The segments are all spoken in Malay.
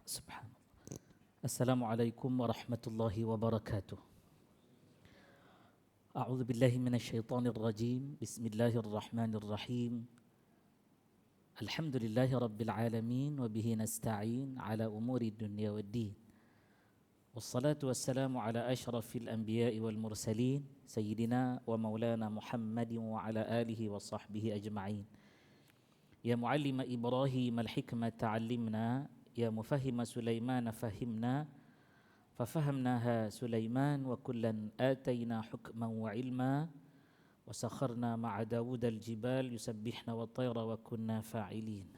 Subhanallah. Assalamualaikum warahmatullahi wabarakatuh. A'udzu billahi minasyaitonir rajim. Bismillahirrahmanirrahim. Alhamdulillahi rabbil alamin wa bihi nasta'in ala umuri dunya waddin. Wassalatu wassalamu ala asyrafil anbiya'i wal mursalin sayyidina wa maulana Muhammadin wa ala alihi wa sahbihi ajma'in. Ya muallima Ibrahim al-hikmata 'allimna, ya mufahhima Sulaiman fahimna, ففهمناها سليمان وكلا آتينا حكما وعلما وسخرنا مع داود الجبال يسبحن والطير وكنا فاعلين.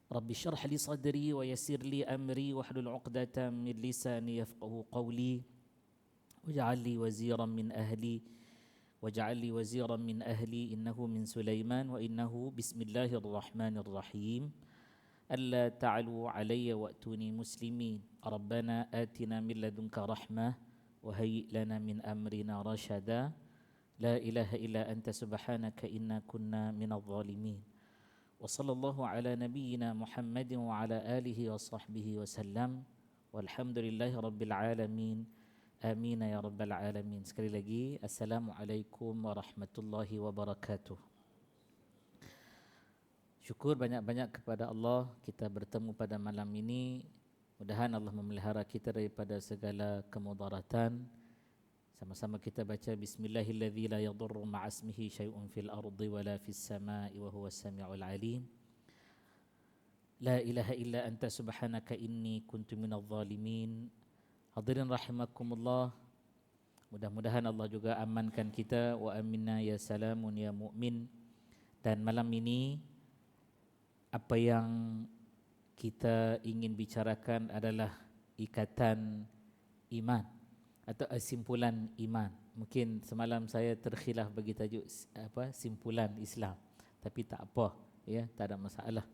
رب اشرح لي صدري ويسر لي أمري واحلل عقدة من لساني يفقه قولي واجعل لي وزيرا من أهلي إنه من سليمان وإنه بسم الله الرحمن الرحيم ألا تعلوا علي وأتوني مسلمين ربنا آتنا من لدنك رحمة وهيئ لنا من أمرنا رشدا لا إله إلا أنت سبحانك إنا كنا من الظالمين وصلى الله على نبينا محمد وعلى آله وصحبه وسلم والحمد لله رب العالمين آمين يا رب العالمين. Sekali lagi, Assalamualaikum warahmatullahi wabarakatuh. Syukur banyak-banyak kepada Allah kita bertemu pada malam ini. Mudahan Allah memelihara kita daripada segala kemudaratan. Sama-sama kita baca Bismillahilladzi la yadurru ma'asmihi syai'un fil ardi wala fis sama'i wa huwas sami'ul alim. La ilaha illa anta subhanaka inni kuntu minadh zalimin. Hadirin rahimakumullah. Mudah-mudahan Allah juga amankan kita wa aminna ya salamun ya mu'min. Dan malam ini apa yang kita ingin bicarakan adalah ikatan iman atau simpulan iman. Mungkin semalam saya terkhilaf bagi tajuk simpulan Islam, tapi tak apa, ya, tak ada masalah.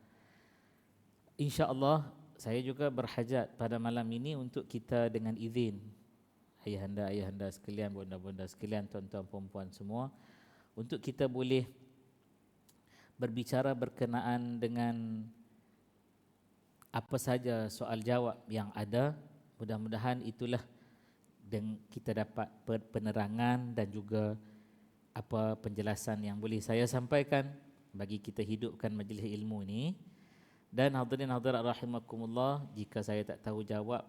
Insya-Allah saya juga berhajat pada malam ini untuk kita dengan izin ayahanda sekalian, bonda-bonda sekalian, tuan-tuan puan-puan semua, untuk kita boleh berbicara berkenaan dengan apa saja soal jawab yang ada. Mudah-mudahan itulah dan kita dapat penerangan dan juga apa penjelasan yang boleh saya sampaikan bagi kita hidupkan majlis ilmu ini. Dan hadirin hadirat rahimakumullah, jika saya tak tahu jawab,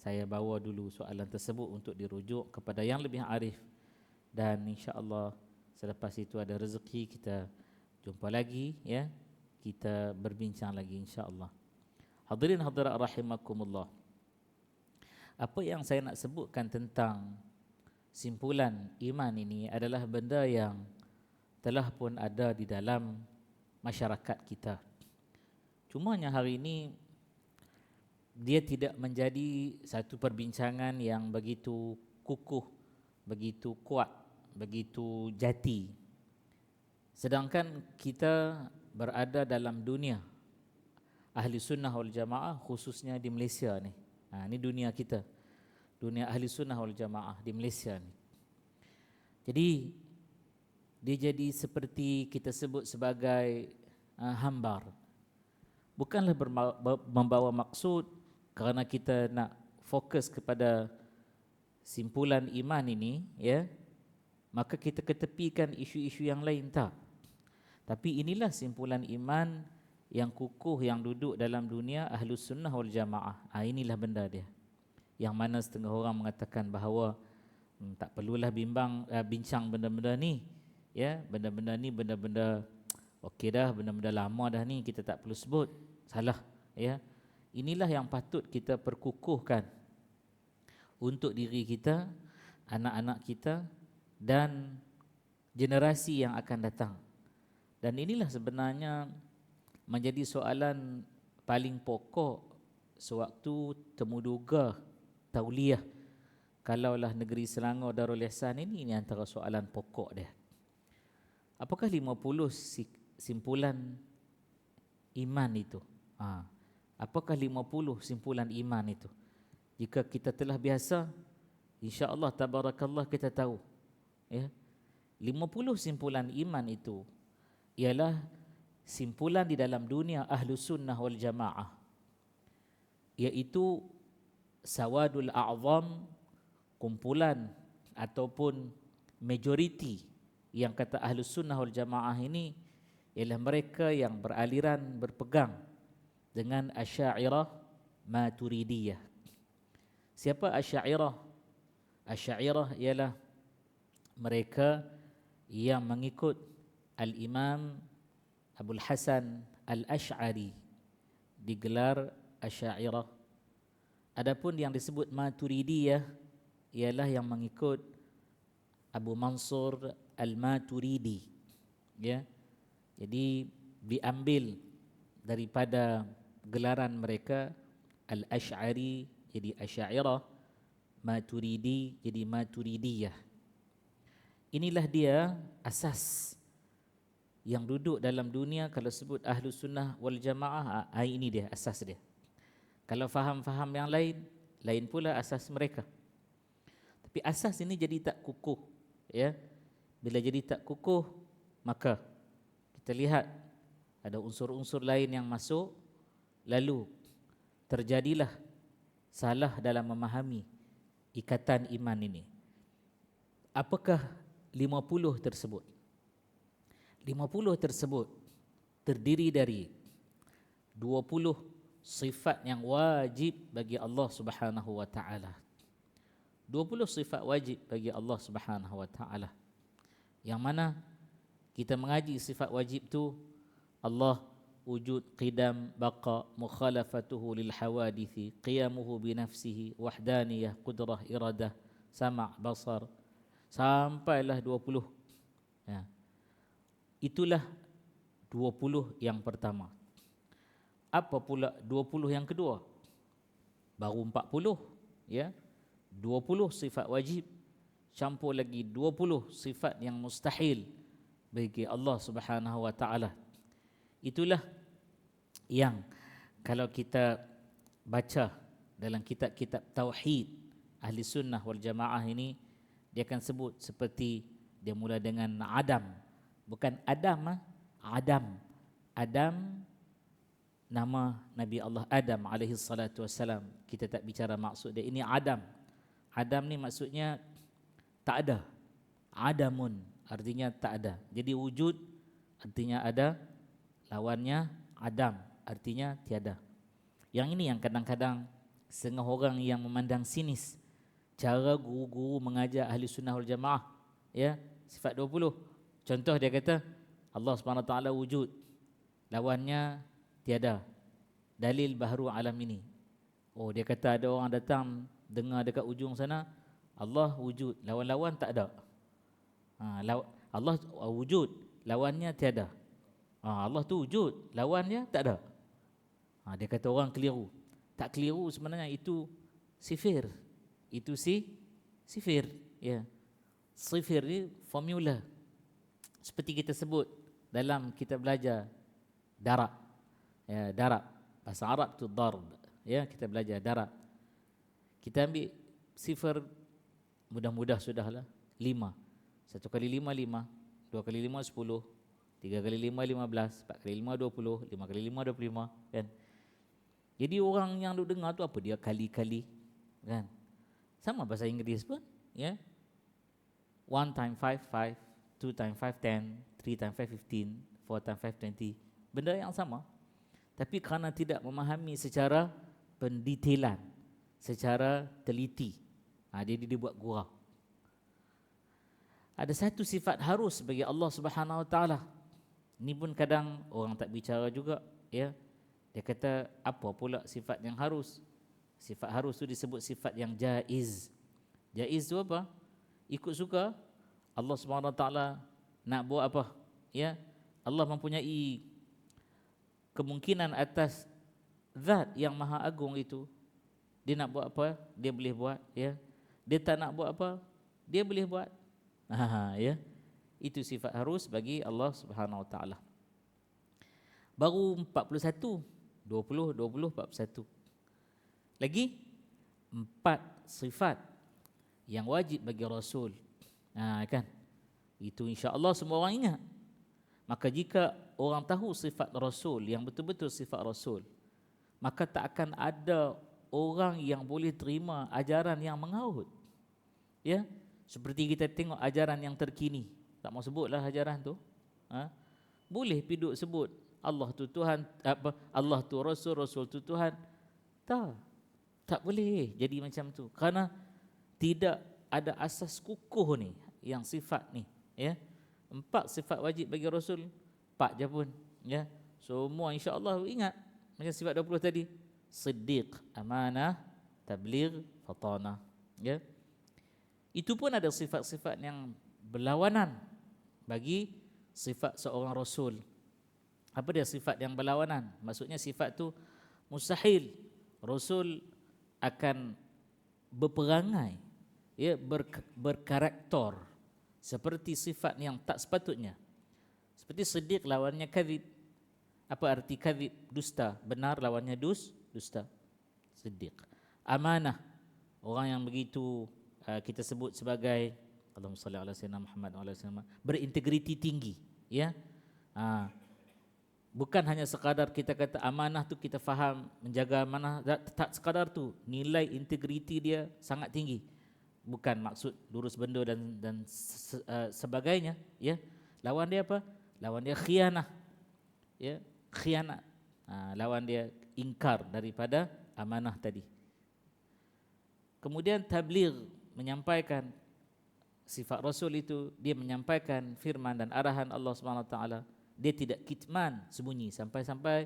saya bawa dulu soalan tersebut untuk dirujuk kepada yang lebih arif, dan insya-Allah selepas itu ada rezeki kita jumpa lagi, ya, kita berbincang lagi insya-Allah. Hadirin hadirat rahimakumullah. Apa yang saya nak sebutkan tentang simpulan iman ini adalah benda yang telah pun ada di dalam masyarakat kita. Cumanya hari ini dia tidak menjadi satu perbincangan yang begitu kukuh, begitu kuat, begitu jati. Sedangkan kita berada dalam dunia Ahli Sunnah wal Jamaah, khususnya di Malaysia ni. Ini dunia kita, dunia Ahli Sunnah wal Jamaah di Malaysia ni. Jadi dia jadi seperti kita sebut sebagai hambar. Bukanlah membawa maksud kerana kita nak fokus kepada simpulan iman ini, ya, maka kita ketepikan isu-isu yang lain, tak. Tapi inilah simpulan iman yang kukuh yang duduk dalam dunia Ahlus Sunnah wal Jamaah. Inilah benda dia. Yang mana setengah orang mengatakan bahawa tak perlulah bincang benda-benda ni, ya, benda-benda ni benda-benda okey dah, benda-benda lama dah ni, kita tak perlu sebut. Salah, ya. Inilah yang patut kita perkukuhkan untuk diri kita, anak-anak kita dan generasi yang akan datang. Dan inilah sebenarnya menjadi soalan paling pokok sewaktu temuduga tauliah. Kalaulah negeri Selangor Darul Ihsan ini antara soalan pokok dia. Apakah 50 simpulan iman itu? Apakah 50 simpulan iman itu? Jika kita telah biasa, insya-Allah tabarakallah kita tahu, ya, 50 simpulan iman itu ialah simpulan di dalam dunia Ahlus Sunnah wal Jamaah. iaitu sawadul a'zam, kumpulan ataupun majoriti yang kata Ahlus Sunnah wal Jamaah ini ialah mereka yang beraliran berpegang dengan Asy'ariyah Maturidiyah. Siapa Asy'ariyah? Asy'ariyah ialah mereka yang mengikut Al-Imam Abul Hasan Al-Asy'ari, digelar Asy'ariyah. Adapun yang disebut Maturidiyah ialah yang mengikut Abu Mansur Al-Maturidi, ya. Jadi diambil daripada gelaran mereka Al-Asy'ari jadi Asy'ariyah, Maturidi jadi Maturidiyah. Inilah dia asas yang duduk dalam dunia. Kalau sebut Ahlus Sunnah wal Jamaah, ini dia asas dia. Kalau faham-faham yang lain, lain pula asas mereka. Tapi asas ini jadi tak kukuh, ya. Bila jadi tak kukuh, maka kita lihat ada unsur-unsur lain yang masuk, lalu terjadilah salah dalam memahami ikatan iman ini. Apakah 50 tersebut? 50 tersebut terdiri dari 20 sifat yang wajib bagi Allah Subhanahu wa taala. 20 sifat wajib bagi Allah Subhanahu wa taala. Yang mana kita mengaji sifat wajib tu, Allah wujud, qidam, baqa, mukhalafatuhu lil hawadithi, qiyamuhu bi nafsihi, wahdaniyah, qudrah, iradah, sama', basar, sampailah 20. Ya. Itulah 20 yang pertama. Apa pula 20 yang kedua? Baru 40, ya. 20 sifat wajib campur lagi 20 sifat yang mustahil bagi Allah Subhanahu wa taala. Itulah yang kalau kita baca dalam kitab-kitab tauhid Ahli Sunnah wal Jamaah ini, dia akan sebut seperti dia mula dengan Adam. Bukan Adam, Adam. Adam nama Nabi Allah Adam alaihi salatu wassalam. Kita tak bicara maksud dia. Ini Adam. Adam ni maksudnya tak ada. Adamun artinya tak ada. Jadi wujud artinya ada, lawannya Adam artinya tiada. Yang ini yang kadang-kadang setengah orang yang memandang sinis cara guru-guru mengajar Ahli Sunnah wal Jamaah, ya, sifat 20. Contoh dia kata Allah Subhanahu Wa Taala wujud, lawannya tiada. Dalil baharu alam ini. Oh, dia kata ada orang datang dengar dekat ujung sana, Allah wujud, lawan-lawan tak ada. Allah wujud, lawannya tiada. Allah tu wujud, lawannya tak ada. Dia kata orang keliru. Tak keliru sebenarnya, itu sifir. Itu sifir, ya. Sifir ni formula. Seperti kita sebut dalam kita belajar darab. Ya, darab. Bahasa Arab tu darb. Ya, kita belajar darab. Kita ambil sifar, mudah-mudah sudahlah, 5. 1 kali 5, 5. 2 kali 5, 10. 3 kali 5, 15. 4 kali 5, 20. 5 kali 5, 25. Kan? Jadi orang yang duk dengar tu apa dia kali-kali, kan? Sama bahasa Inggeris pun, ya. 1 times 5, 5. 2 times 5, 10. 3 times 5, 15. 4 times 5, 20. Benda yang sama. Tapi kerana tidak memahami secara pendetailan, secara teliti, dia buat gurau. Ada satu sifat harus bagi Allah Subhanahu Wa Taala. Ini pun kadang orang tak bicara juga, ya. Dia kata apa pula sifat yang harus? Sifat harus tu disebut sifat yang jaiz. Jaiz tu apa? Ikut suka Allah Subhanahu Wa Taala nak buat apa, ya. Allah mempunyai kemungkinan atas zat yang maha agung itu. Dia nak buat apa, dia boleh buat, ya. Dia tak nak buat apa, dia boleh buat. Ya. Itu sifat harus bagi Allah Subhanahu Wa Taala. Baru 41, 20, 20, 41. Lagi 4 sifat yang wajib bagi Rasul. Kan? Itu insya-Allah semua orang ingat. Maka jika orang tahu sifat Rasul yang betul-betul sifat Rasul, maka tak akan ada orang yang boleh terima ajaran yang mengaut. Ya, seperti kita tengok ajaran yang terkini, tak mau sebutlah ajaran tu. Boleh piduk sebut Allah tu Tuhan, Allah tu Rasul, Rasul tu Tuhan. Tak boleh jadi macam tu. Kerana tidak ada asas kukuh ni, yang sifat ni. Ya, 4 sifat wajib bagi Rasul, 4 je pun. Ya, semua insya-Allah ingat macam sifat 20 tadi. Siddiq, amanah, tabligh, fatanah. Ya, itu pun ada sifat-sifat yang berlawanan bagi sifat seorang Rasul. Apa dia sifat yang berlawanan? Maksudnya sifat tu mustahil Rasul akan berperangai, ya, berkarakter seperti sifat yang tak sepatutnya. Seperti siddiq lawannya kadzib. Apa arti kadzib? Dusta. Benar lawannya dusta. Siddiq. Amanah, orang yang begitu kita sebut sebagai Allahumma salli ala sayyidina Muhammad wa ala sayyidina, berintegriti tinggi, ya. Bukan hanya sekadar kita kata amanah tu kita faham menjaga amanah, tak sekadar tu, nilai integriti dia sangat tinggi. Bukan maksud lurus benda dan sebagainya, ya. Lawan dia apa? Lawan dia khianah. Ya, khianat. Lawan dia ingkar daripada amanah tadi. Kemudian tabligh, menyampaikan sifat Rasul itu, dia menyampaikan firman dan arahan Allah Subhanahu Wa Taala. Dia tidak kitman, sembunyi sampai-sampai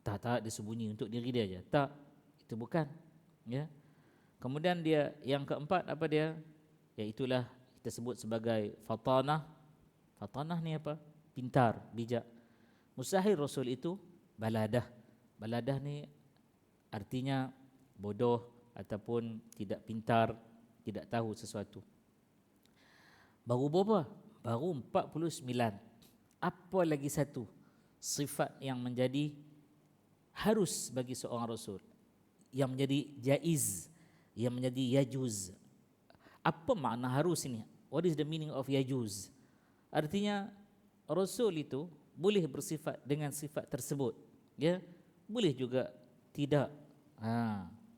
tak dia sembunyi untuk diri dia aja. Tak, itu bukan. Ya. Kemudian dia yang keempat apa dia? Iaitulah kita sebut sebagai fatanah. Fatanah ni apa? Pintar, bijak. Mustahil Rasul itu baladah. Baladah ni artinya bodoh ataupun tidak pintar, tidak tahu sesuatu. Baru berapa? Baru 49. Apa lagi satu sifat yang menjadi harus bagi seorang Rasul, yang menjadi jaiz, yang menjadi yajuz. Apa makna harus ini? What is the meaning of yajuz? Artinya Rasul itu boleh bersifat dengan sifat tersebut, ya, boleh juga tidak.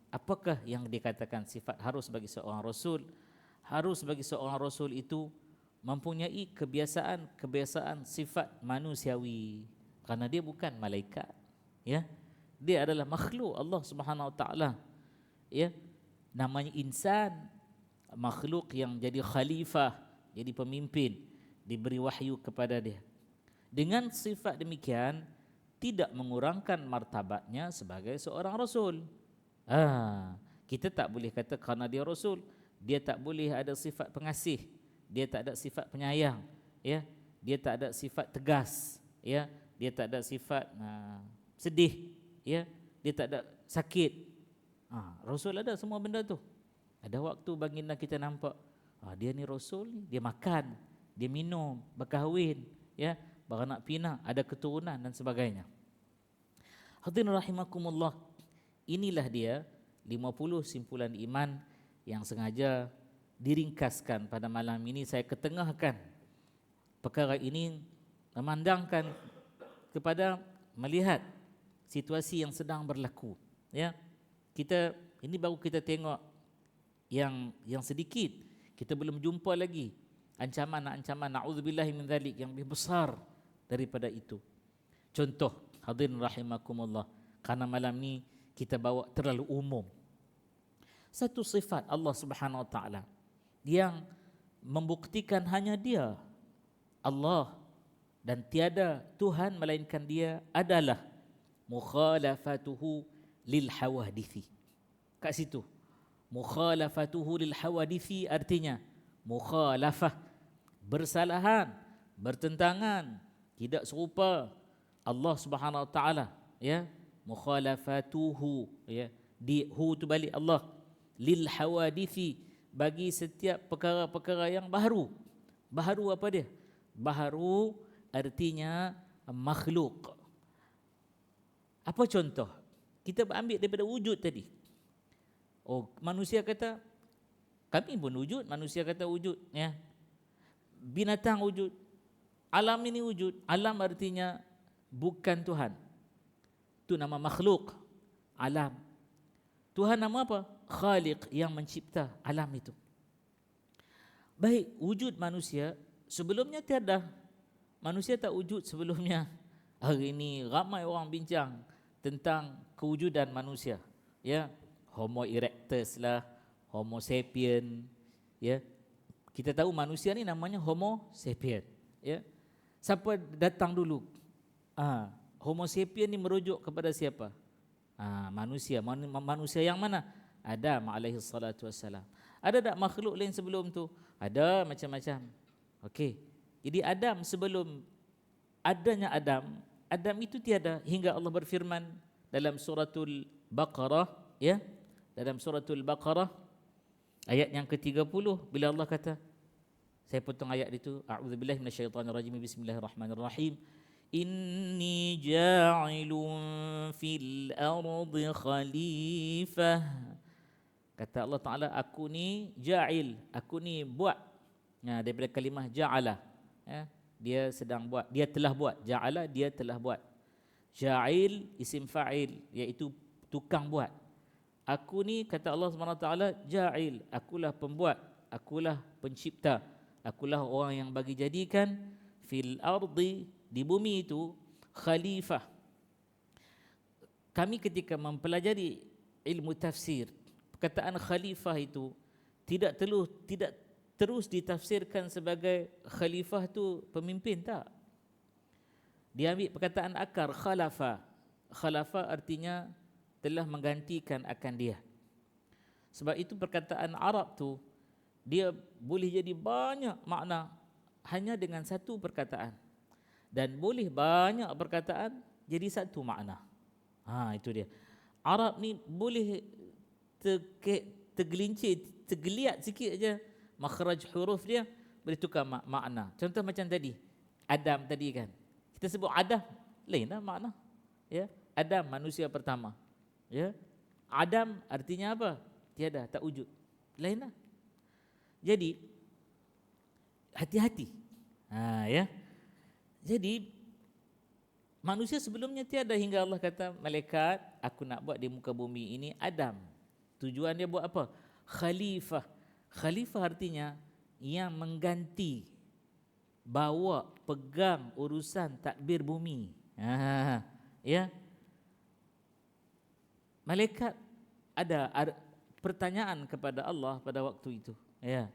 Apakah yang dikatakan sifat harus bagi seorang Rasul? Harus bagi seorang Rasul itu mempunyai kebiasaan sifat manusiawi, kerana dia bukan malaikat, ya, dia adalah makhluk Allah Subhanahu Wa Taala, ya, namanya insan, makhluk yang jadi khalifah, jadi pemimpin, diberi wahyu kepada dia. Dengan sifat demikian tidak mengurangkan martabatnya sebagai seorang Rasul. Kita tak boleh kata kerana dia Rasul, dia tak boleh ada sifat pengasih, dia tak ada sifat penyayang, ya, dia tak ada sifat tegas, ya, dia tak ada sifat sedih, ya, dia tak ada sakit. Rasul ada semua benda tu. Ada waktu baginda kita nampak, dia ni Rasul ni, dia makan, dia minum, berkahwin, ya, beranak pinak, ada keturunan dan sebagainya. Hadirin rahimakumullah, inilah dia 50 simpulan iman yang sengaja diringkaskan pada malam ini. Saya ketengahkan perkara ini memandangkan kepada melihat situasi yang sedang berlaku, ya. Kita ini baru kita tengok yang sedikit, kita belum jumpa lagi ancaman na'udzubillahi min dzalik yang lebih besar daripada itu. Contoh, hadirin rahimakumullah, karena malam ni kita bawa terlalu umum. Satu sifat Allah Subhanahu Wa Taala yang membuktikan hanya dia Allah dan tiada Tuhan melainkan dia adalah mukhalafatuhu lil hawadithi. Kat situ mukhalafatuhu lil hawadithi artinya mukhalafah, bersalahan, bertentangan, tidak serupa Allah Subhanahu Wa Taala, ya, mukhalafatuhu, ya, di hu tu balik Allah, lil hawadithi, bagi setiap perkara-perkara yang baharu. Baharu apa dia? Baharu artinya makhluk. Apa contoh? Kita ambil daripada wujud tadi. Manusia kata kami pun wujud, manusia kata wujud, ya. Binatang wujud, alam ini wujud. Alam artinya bukan Tuhan. Itu nama makhluk, alam. Tuhan nama apa? Khaliq, yang mencipta alam itu. Baik, wujud manusia sebelumnya tiada. Manusia tak wujud sebelumnya. Hari ini ramai orang bincang tentang kewujudan manusia. Ya, Homo erectus lah, Homo sapien. Ya, kita tahu manusia ni namanya Homo sapien. Ya, siapa datang dulu? Homo sapien ni merujuk kepada siapa? Manusia. Manusia yang mana? Adam alaihi salatu wassalam. Ada tak makhluk lain sebelum tu? Ada macam-macam. Okey. Jadi Adam, sebelum adanya Adam, Adam itu tiada hingga Allah berfirman dalam suratul Baqarah, ya. Dalam suratul Baqarah ayat yang ke-30 bila Allah kata, saya potong ayat itu, a'udzubillahi minasyaitonirrajim, bismillahirrahmanirrahim. Inni ja'ilun fil ardi khalifah. Kata Allah Ta'ala, aku ni ja'il, aku ni buat. Daripada kalimah ja'ala. Dia sedang buat, dia telah buat. Ja'ala, dia telah buat. Ja'il, isim fa'il, iaitu tukang buat. Aku ni, kata Allah SWT, ja'il, akulah pembuat, akulah pencipta, akulah orang yang bagi jadikan fil ardi, di bumi itu, khalifah. Kami ketika mempelajari ilmu tafsir, perkataan khalifah itu tidak terus ditafsirkan sebagai khalifah tu pemimpin, tak. Dia ambil perkataan akar khalafa. Khalafa artinya telah menggantikan akan dia. Sebab itu perkataan Arab tu dia boleh jadi banyak makna hanya dengan satu perkataan, dan boleh banyak perkataan jadi satu makna. Itu dia. Arab ni boleh tergeliat sikit aja, makhraj huruf dia boleh tukar makna. Contoh macam tadi, Adam tadi kan. Kita sebut Adam, lainlah makna. Ya, Adam manusia pertama. Ya. Adam artinya apa? Tiada, tak wujud. Lainlah. Jadi hati-hati. Ya. Jadi manusia sebelumnya tiada hingga Allah kata, malaikat, aku nak buat di muka bumi ini Adam. Tujuan dia buat apa? Khalifah. Khalifah artinya yang mengganti, bawa, pegang urusan tadbir bumi. Ya. Malaikat ada pertanyaan kepada Allah pada waktu itu. Ya.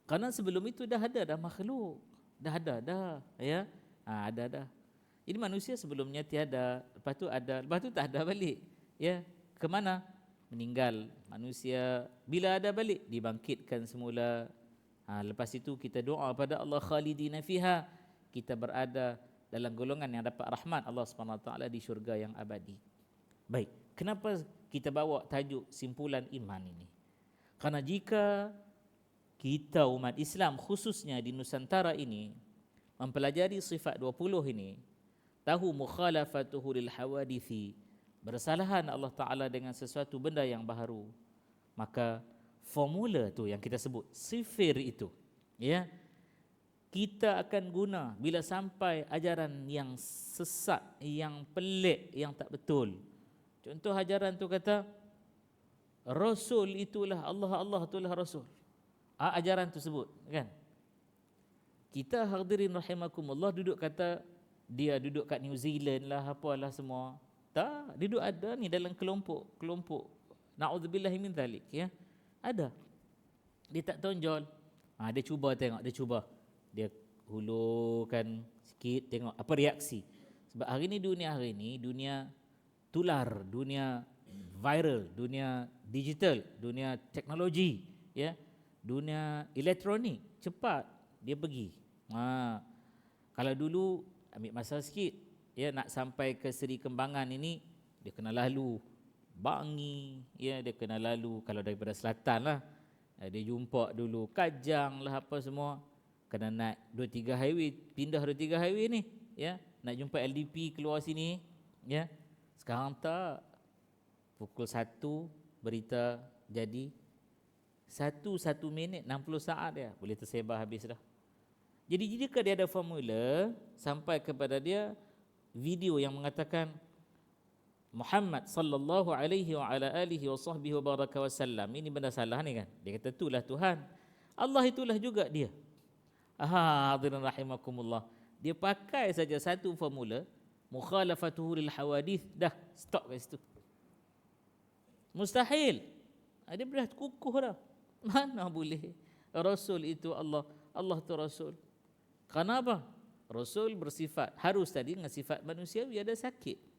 Karena sebelum itu dah ada makhluk. Dah ada. Ya. Ada. Jadi manusia sebelumnya tiada, lepas tu ada, lepas tu tak ada balik. Ya, ke mana? Meninggal. Manusia bila ada balik dibangkitkan semula. Lepas itu kita doa pada Allah, khalidina fiha, kita berada dalam golongan yang dapat rahmat Allah SWT di syurga yang abadi. Baik, kenapa kita bawa tajuk simpulan iman ini? Karena jika kita umat Islam khususnya di Nusantara ini mempelajari sifat 20 ini, tahu mukhalafatuhu lil hawadithi, bersalahan Allah Ta'ala dengan sesuatu benda yang baharu, maka formula tu yang kita sebut sifir itu, ya, kita akan guna bila sampai ajaran yang sesat, yang pelik, yang tak betul. Contoh ajaran tu kata Rasul itulah Allah, Allah itulah Rasul. Ajaran tu sebut kan. Kita hadirin rahimakumullah duduk kata dia duduk kat New Zealand lah, apalah semua. Tak, dia duduk ada ni dalam kelompok na'udzubillahi min zalik, ya. Ada. Dia tak tonjol. Dia cuba tengok, dia hulurkan sikit, tengok apa reaksi. Sebab hari ni dunia tular, dunia viral, dunia digital, dunia teknologi, ya. Dunia elektronik, cepat dia pergi. Kalau dulu ambil masa sikit, ya, nak sampai ke Seri Kembangan ini dia kena lalu Bangi, ya, dia kena lalu kalau daripada selatan lah, dia jumpa dulu Kajang lah apa semua, kena naik 2-3 highway, pindah 2-3 highway ni, ya, nak jumpa LDP keluar sini, ya. Sekarang tak, pukul 1 berita jadi, 1 minit 60 saat dia boleh tersebar habis dah. Jadi jika dia ada formula sampai kepada dia video yang mengatakan Muhammad sallallahu alaihi wa ala alihi wa sahbihi wa baraka wasallam. Ini benda salah ni kan. Dia kata itulah Tuhan. Allah itulah juga dia. Hadirin rahimakumullah. Dia pakai saja satu formula, mukhalafatuhu lil hawadith, dah stop kat situ. Mustahil. Dia berat kukuh dah. Mana boleh Rasul itu Allah, Allah tu Rasul. Kenapa? Rasul bersifat, harus tadi dengan sifat manusiawi, ada sakit.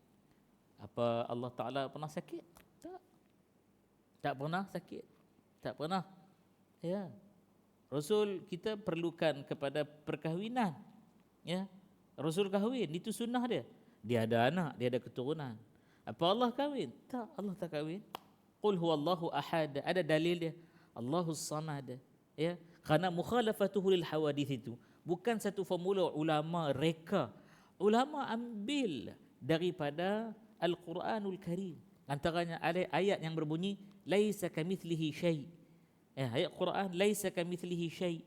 Apa Allah Ta'ala pernah sakit? Tak. Tak pernah sakit. Tak pernah. Ya. Rasul kita perlukan kepada perkahwinan. Ya. Rasul kahwin, itu sunnah dia. Dia ada anak, dia ada keturunan. Apa Allah kahwin? Tak, Allah tak kahwin. Qul huwallahu ahad, ada dalil dia. Allahus samad. Ya. Kerana mukhalafatuhu lil hawadith itu bukan satu formula ulama reka. Ulama ambil daripada Al-Quranul Karim. Antaranya ayat yang berbunyi laisa kamithlihi syai'. Ayat Quran laisa kamithlihi syai'.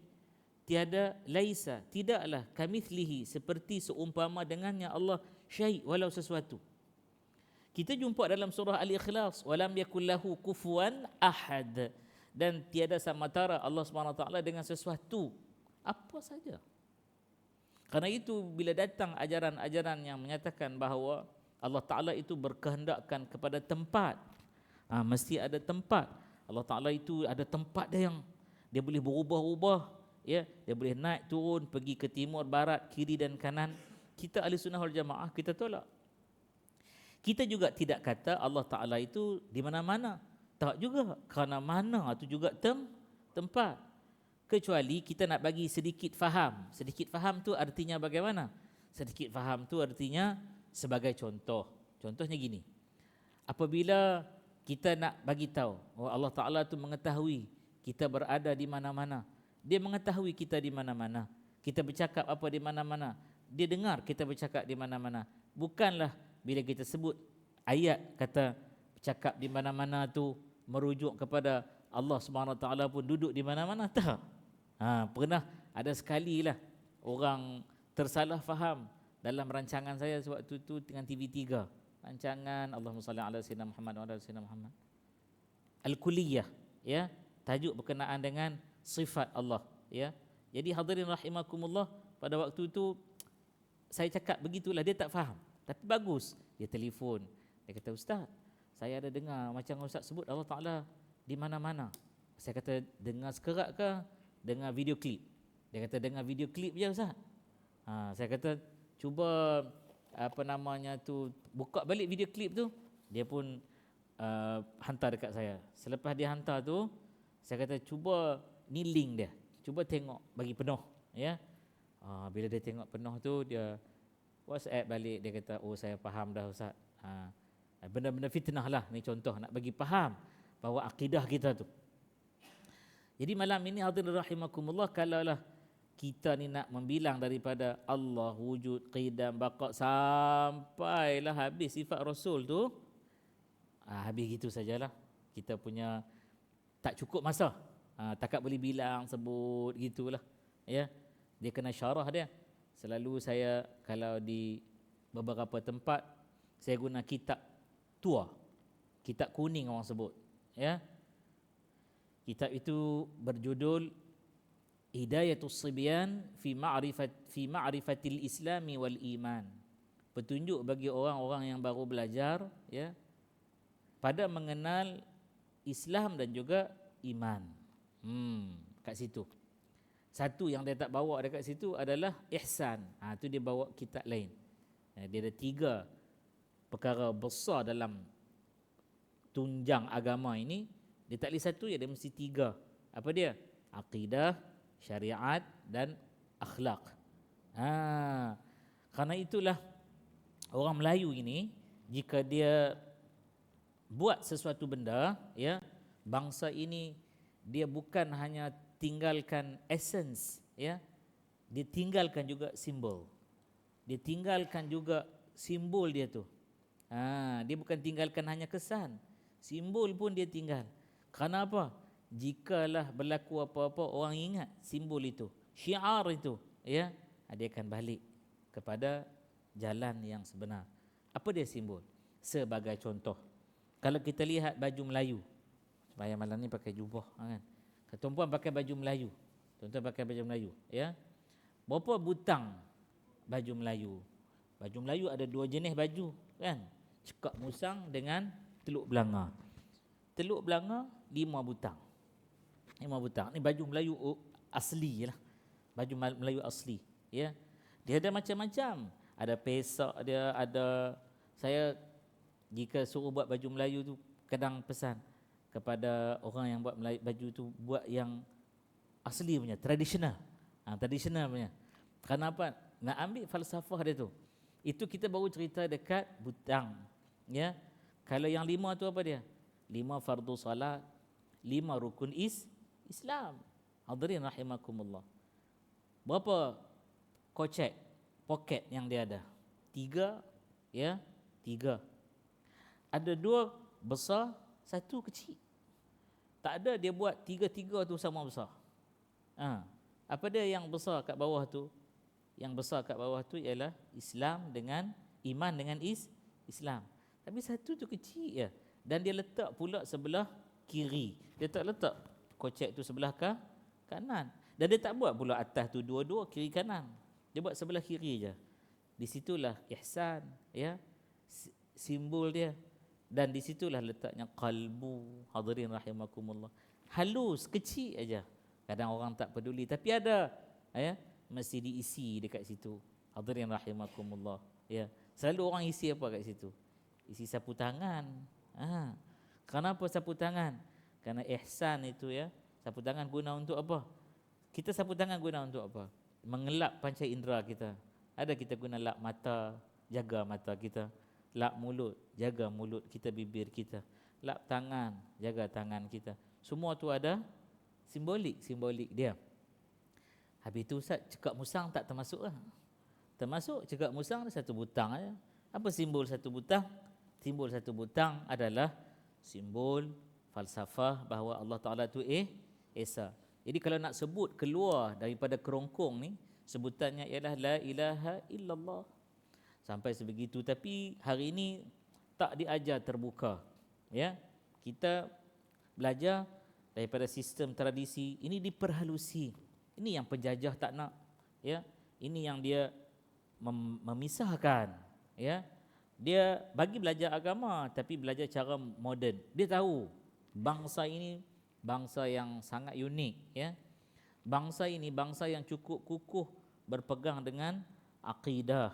Tiada laisa, tidaklah kamithlihi seperti seumpama dengannya Allah syai' walau sesuatu. Kita jumpa dalam surah Al-Ikhlas walam yakul lahu kufuwan ahad, dan tiada samatara Allah SWT dengan sesuatu apa saja. Karena itu bila datang ajaran-ajaran yang menyatakan bahawa Allah Ta'ala itu berkehendakkan kepada tempat, mesti ada tempat. Allah Ta'ala itu ada tempat dia yang dia boleh berubah-ubah, ya, dia boleh naik turun, pergi ke timur, barat, kiri dan kanan. Kita ahli sunnah wal jamaah kita tolak. Kita juga tidak kata Allah Ta'ala itu di mana-mana. Tak juga, kerana mana itu juga tempat. Kecuali kita nak bagi sedikit faham. Sedikit faham tu artinya bagaimana? Sedikit faham tu artinya sebagai contoh. Contohnya gini. Apabila kita nak bagi tahu oh Allah Ta'ala tu mengetahui kita berada di mana-mana. Dia mengetahui kita di mana-mana. Kita bercakap apa di mana-mana. Dia dengar kita bercakap di mana-mana. Bukanlah bila kita sebut ayat kata bercakap di mana-mana tu merujuk kepada Allah Subhanahu Wa Taala pun duduk di mana-mana. Tak. Pernah ada sekali lah orang tersalah faham dalam rancangan saya sewaktu itu dengan TV3. Rancangan Allahumma salli ala sayyidina Muhammad wa ala sayyidina Muhammad. Al-Kulliyah, ya, tajuk berkenaan dengan sifat Allah, ya. Jadi hadirin rahimakumullah, pada waktu itu saya cakap begitulah, dia tak faham. Tapi bagus, dia telefon. Dia kata, "Ustaz, saya ada dengar macam Ustaz sebut Allah Taala di mana-mana." Saya kata, "Dengar sekerat ke dengar video klip?" Dia kata, "Dengar video klip je Ustaz." Saya kata, "Cuba apa namanya tu, buka balik video klip tu." Dia pun hantar dekat saya. Selepas dia hantar tu, saya kata, "Cuba ni link dia. Cuba tengok bagi penuh." Ya. Bila dia tengok penuh tu, dia WhatsApp balik, dia kata, "Oh, saya faham dah Ustaz." Benda-benda fitnah lah ni, contoh nak bagi faham bahawa akidah kita tu. Jadi malam ini hadirin rahimakumullah, kalaulah kita ni nak membilang daripada Allah wujud, qidam, baqa, sampailah habis sifat Rasul tu, habis gitu sajalah. Kita punya tak cukup masa. Takat boleh bilang, sebut gitulah. Ya. Dia kena syarah dia. Selalu saya kalau di beberapa tempat saya guna kitab tua. Kitab kuning orang sebut, ya. Kitab itu berjudul Hidayatus Sibyan fi ma'rifatil Islami wal Iman. Petunjuk bagi orang-orang yang baru belajar, ya, pada mengenal Islam dan juga iman. Kat situ. Satu yang dia tak bawa dekat situ adalah ihsan. Itu dia bawa kitab lain. Dia ada 3 perkara besar dalam tunjang agama ini. Dia tak boleh satu, dia mesti 3. Apa dia? Aqidah, syariat dan akhlak. Karena itulah orang Melayu ini, jika dia buat sesuatu benda, ya, bangsa ini dia bukan hanya tinggalkan essence, ya, dia tinggalkan juga simbol. Dia tinggalkan juga simbol dia tu. Dia bukan tinggalkan hanya kesan, simbol pun dia tinggal. Kerana apa? Jikalah berlaku apa-apa, orang ingat simbol itu, syiar itu, ya, dia akan balik kepada jalan yang sebenar. Apa dia simbol? Sebagai contoh, kalau kita lihat baju Melayu, sembahyang malam ni pakai jubah kan. Tuan-puan pakai baju Melayu. Tuan-tuan pakai baju Melayu, ya. Berapa butang baju Melayu? Baju Melayu ada 2 jenis baju, kan? Cekak musang dengan teluk belanga. Teluk belanga 5 butang. 5 butang. Ni baju Melayu asli lah. Baju Melayu asli, ya. Dia ada macam-macam. Ada pesak dia, ada, saya jika suruh buat baju Melayu tu kadang pesan kepada orang yang buat baju tu buat yang asli punya, tradisional. Tradisional punya. Kenapa? Nak ambil falsafah dia tu. Itu kita baru cerita dekat butang, ya. Kalau yang 5 tu apa dia? 5 fardu salat, 5 rukun Islam. Hadirin rahimakumullah. Berapa kocek, poket yang dia ada? 3, ya, 3. Ada 2 besar, 1 kecil. Tak ada dia buat 3 tu sama besar. Apa dia yang besar kat bawah tu? Yang besar kat bawah tu ialah Islam dengan iman dengan Islam. Tapi 1 tu kecil je. Dan dia letak pula sebelah kiri. Dia tak letak kocek tu sebelah kanan. Dan dia tak buat pula atas tu 2, kiri kanan. Dia buat sebelah kiri je. Di situlah ihsan, ya, simbol dia. Dan di situlah letaknya qalbu. Hadirin rahimakumullah. Halus, kecil aja. Kadang orang tak peduli, tapi ada, ya, mesti diisi dekat situ. Hadirin rahimakumullah, ya. Selalu orang isi apa kat situ? Isi sapu tangan. Kenapa sapu tangan? Kerana ihsan itu, ya. Sapu tangan guna untuk apa? Kita sapu tangan guna untuk apa? Mengelap panca indera kita. Ada kita guna lap mata, jaga mata kita. Lap mulut, jaga mulut kita, bibir kita. Lap tangan, jaga tangan kita. Semua tu ada simbolik dia. Habis tu Ustaz, cekak musang tak termasuk lah. Termasuk cekak musang ada 1 butang aja. Apa simbol 1 butang? Simbol 1 butang adalah simbol falsafah bahawa Allah Ta'ala tu Esa. Jadi kalau nak sebut keluar daripada kerongkong ni, sebutannya ialah la ilaha illallah. Sampai sebegitu. Tapi hari ini tak diajar terbuka, ya. Kita belajar daripada sistem tradisi, ini diperhalusi. Ini yang penjajah tak nak, ya. Ini yang dia memisahkan, ya. Dia bagi belajar agama tapi belajar cara moden. Dia tahu bangsa ini bangsa yang sangat unik, ya. Bangsa ini bangsa yang cukup kukuh berpegang dengan akidah.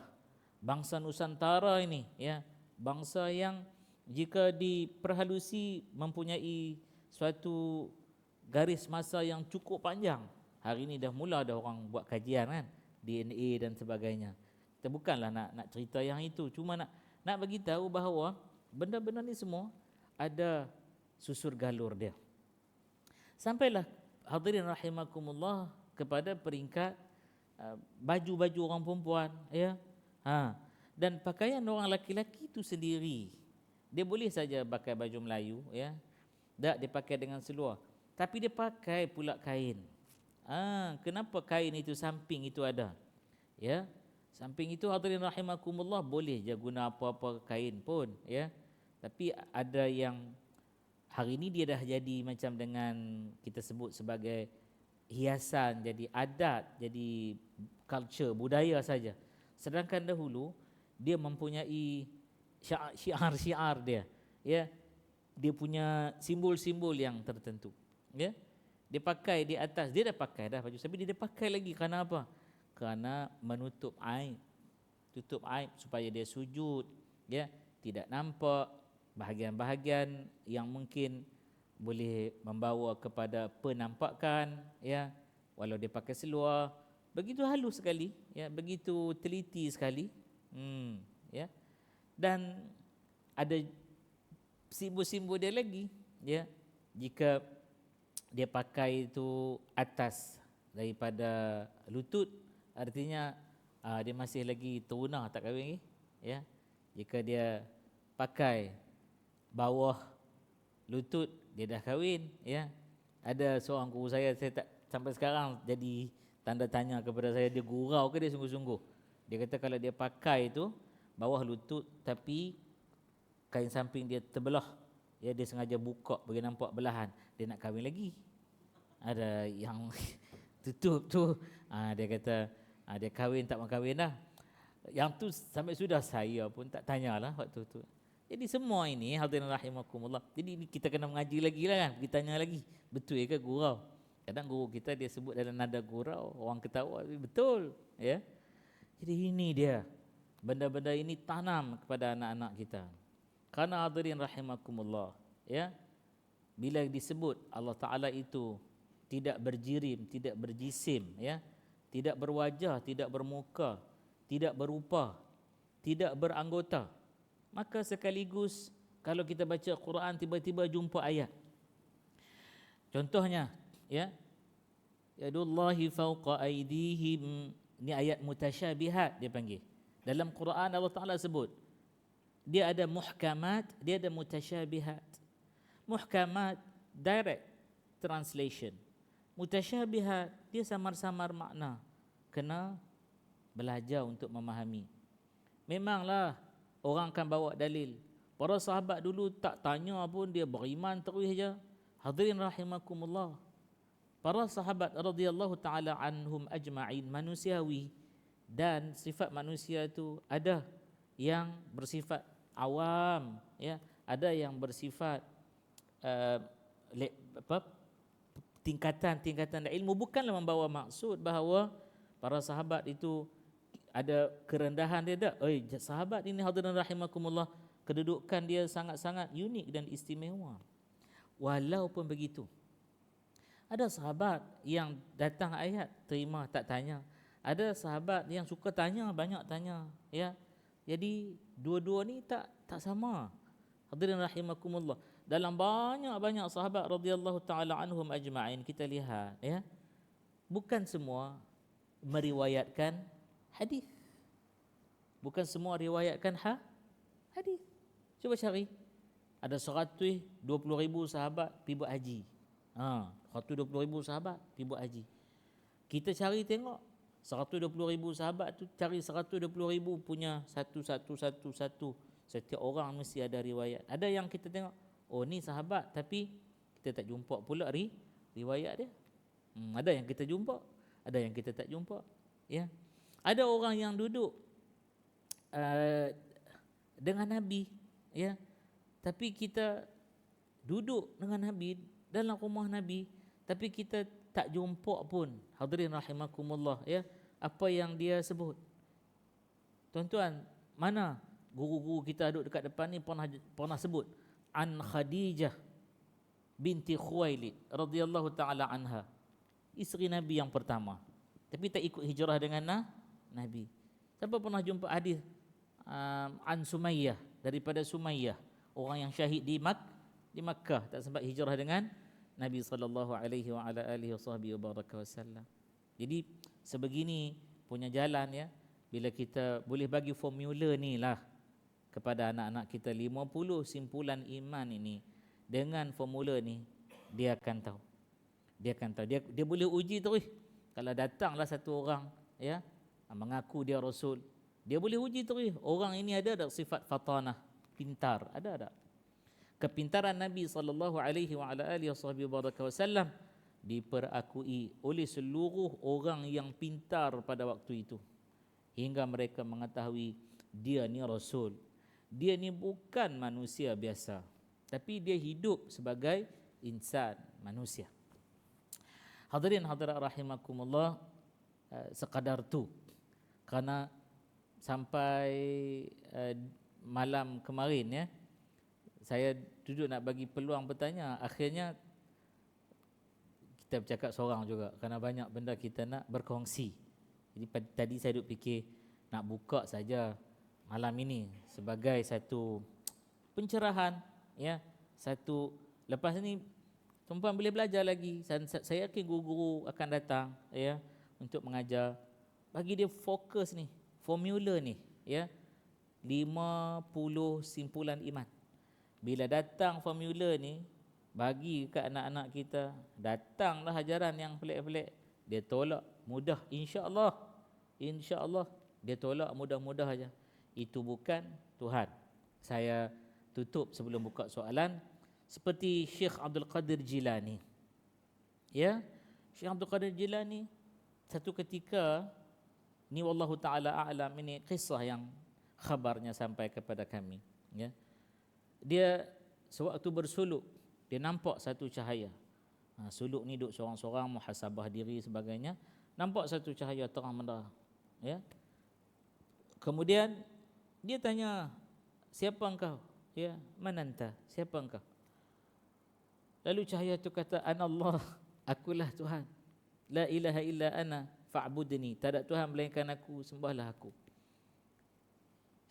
Bangsa Nusantara ini, ya, bangsa yang jika diperhalusi mempunyai suatu garis masa yang cukup panjang. Hari ini dah mula ada orang buat kajian kan, DNA dan sebagainya. Kita bukanlah nak cerita yang itu, cuma nak bagi tahu bahawa benda-benda ni semua ada susur galur dia. Sampailah hadirin rahimakumullah kepada peringkat baju-baju orang perempuan, ya. Dan pakaian orang laki-laki itu sendiri, dia boleh saja pakai baju Melayu, ya. Tak dia pakai dengan seluar, tapi dia pakai pula kain. Kenapa kain itu samping itu ada? Ya, samping itu hadirin rahimakumullah boleh je guna apa-apa kain pun, ya. Tapi ada yang hari ini dia dah jadi macam dengan kita sebut sebagai hiasan, jadi adat, jadi culture, budaya saja. Sedangkan dahulu dia mempunyai syiar-syiar dia, ya. Dia punya simbol-simbol yang tertentu, ya. Dia pakai di atas, dia dah pakai dah baju, tapi dia pakai lagi kerana apa? Kerana menutup aib, tutup aib supaya dia sujud, ya, tidak nampak bahagian-bahagian yang mungkin boleh membawa kepada penampakan, ya. Walau dia pakai seluar, begitu halus sekali, ya, begitu teliti sekali, ya. Dan ada simbol-simbol dia lagi, ya. Jika dia pakai itu atas daripada lutut, artinya dia masih lagi terunah, tak kahwin lagi, ya. Jika dia pakai bawah lutut, dia dah kahwin, ya. Ada seorang guru saya tak sampai sekarang jadi tanda tanya kepada saya, dia gurau ke dia sungguh-sungguh. Dia kata kalau dia pakai itu bawah lutut tapi kain samping dia terbelah, ya, dia sengaja buka bagi nampak belahan, dia nak kahwin lagi. Ada yang tutup tu, dia kata dia kahwin tak mau kahwin dah. Yang tu sampai sudah saya pun tak tanyalah waktu tu. Jadi semua ini hadirin rahimakumullah. Jadi ini kita kena mengaji lagi lah kan, kita tanya lagi, betul ke gurau? Kadang guru kita dia sebut dalam nada gurau, orang ketawa, betul, ya. Jadi ini dia, benda-benda ini tanam kepada anak-anak kita. Karena hadirin rahimakumullah, ya, bila disebut Allah Ta'ala itu tidak berjirim, tidak berjisim, ya, tidak berwajah, tidak bermuka, tidak berupa, tidak beranggota, maka sekaligus kalau kita baca Quran tiba-tiba jumpa ayat. Contohnya, ya, yadullahi fawqa aydihim, ini ayat mutasyabihat dia panggil. Dalam Quran Allah Ta'ala sebut dia ada muhkamat, dia ada mutasyabihat. Muhkamat direct translation, mutasyabihat dia samar-samar makna, kena belajar untuk memahami. Memanglah orang akan bawa dalil. Para sahabat dulu tak tanya pun dia beriman terus saja. Hadirin rahimakumullah, para sahabat radhiyallahu taala anhum ajma'in manusiawi, dan sifat manusia itu ada yang bersifat awam, ya, ada yang bersifat tingkatan ilmu. Bukanlah membawa maksud bahawa para sahabat itu ada kerendahan, dia tak. Sahabat ini hadirin rahimakumullah, kedudukan dia sangat-sangat unik dan istimewa. Walaupun begitu, ada sahabat yang datang ayat terima tak tanya. Ada sahabat yang suka tanya, banyak tanya, ya. Jadi dua-dua ni tak sama. Hadirin rahimakumullah, dalam banyak-banyak sahabat radhiyallahu taala anhum ajma'in kita lihat, ya, bukan semua meriwayatkan hadis. Bukan semua riwayatkan hadis. Cuba cari. Ada 120,000 sahabat pergi buat haji. 120,000 sahabat pergi buat haji. Kita cari tengok 120,000 sahabat tu, cari 120,000 punya satu. Setiap orang mesti ada riwayat. Ada yang kita tengok, ni sahabat, tapi kita tak jumpa pula riwayat dia. Ada yang kita jumpa, ada yang kita tak jumpa, ya. Ada orang yang duduk dengan Nabi, ya, tapi kita duduk dengan Nabi dalam rumah Nabi, tapi kita tak jumpa pun, hadirin rahimakumullah, ya, apa yang dia sebut. Tuan-tuan, mana guru-guru kita duduk dekat depan ni pernah sebut an Khadijah binti Khuwailid radhiyallahu taala anha, isteri Nabi yang pertama, tapi tak ikut hijrah dengan Nabi. Siapa pernah jumpa hadis an Sumayyah, daripada Sumayyah, orang yang syahid di Makkah, tak sempat hijrah dengan Nabi sallallahu alaihi wa ala alihi wasallam. Jadi sebegini punya jalan, ya, bila kita boleh bagi formula ni lah kepada anak-anak kita, 50 simpulan iman ini, dengan formula ni dia akan tahu. Dia boleh uji terus. Kalau datanglah satu orang, ya, mengaku dia Rasul, dia boleh uji terus. Orang ini ada tak sifat fatanah, pintar? Ada tak? Kepintaran Nabi sallallahu alaihi wa ala alihi wasallam diperakui oleh seluruh orang yang pintar pada waktu itu, hingga mereka mengetahui dia ni Rasul. Dia ni bukan manusia biasa, tapi dia hidup sebagai insan, manusia. Hadirin hadirat rahimakumullah, sekadar tu, kerana sampai malam kemarin, ya, saya duduk nak bagi peluang bertanya, akhirnya kita bercakap seorang juga, kerana banyak benda kita nak berkongsi. Jadi tadi saya duduk fikir nak buka saja malam ini sebagai satu pencerahan, ya, satu, lepas ni tuan-tuan boleh belajar lagi. Saya yakin guru-guru akan datang, ya, untuk mengajar, bagi dia fokus ni, formula ni, ya, 50 simpulan iman. Bila datang formula ni, bagi ke anak-anak kita, datanglah ajaran yang pelik-pelik, dia tolak mudah, insya-Allah dia tolak mudah-mudah aja. Itu bukan Tuhan. Saya tutup sebelum buka soalan, seperti Syekh Abdul Qadir Jilani. Ya, Syekh Abdul Qadir Jilani satu ketika, ni wallahu taala a'lam, ini kisah yang khabarnya sampai kepada kami, ya. Dia sewaktu bersuluk, dia nampak satu cahaya. Suluk ni duduk seorang-seorang, muhasabah diri sebagainya, nampak satu cahaya terang menerang, ya. Kemudian dia tanya, siapa engkau? Ya, man anta? Siapa engkau? Lalu cahaya itu kata, anallah, akulah Tuhan. La ilaha illa ana fa'budni. Tak ada Tuhan melainkan aku, sembahlah aku.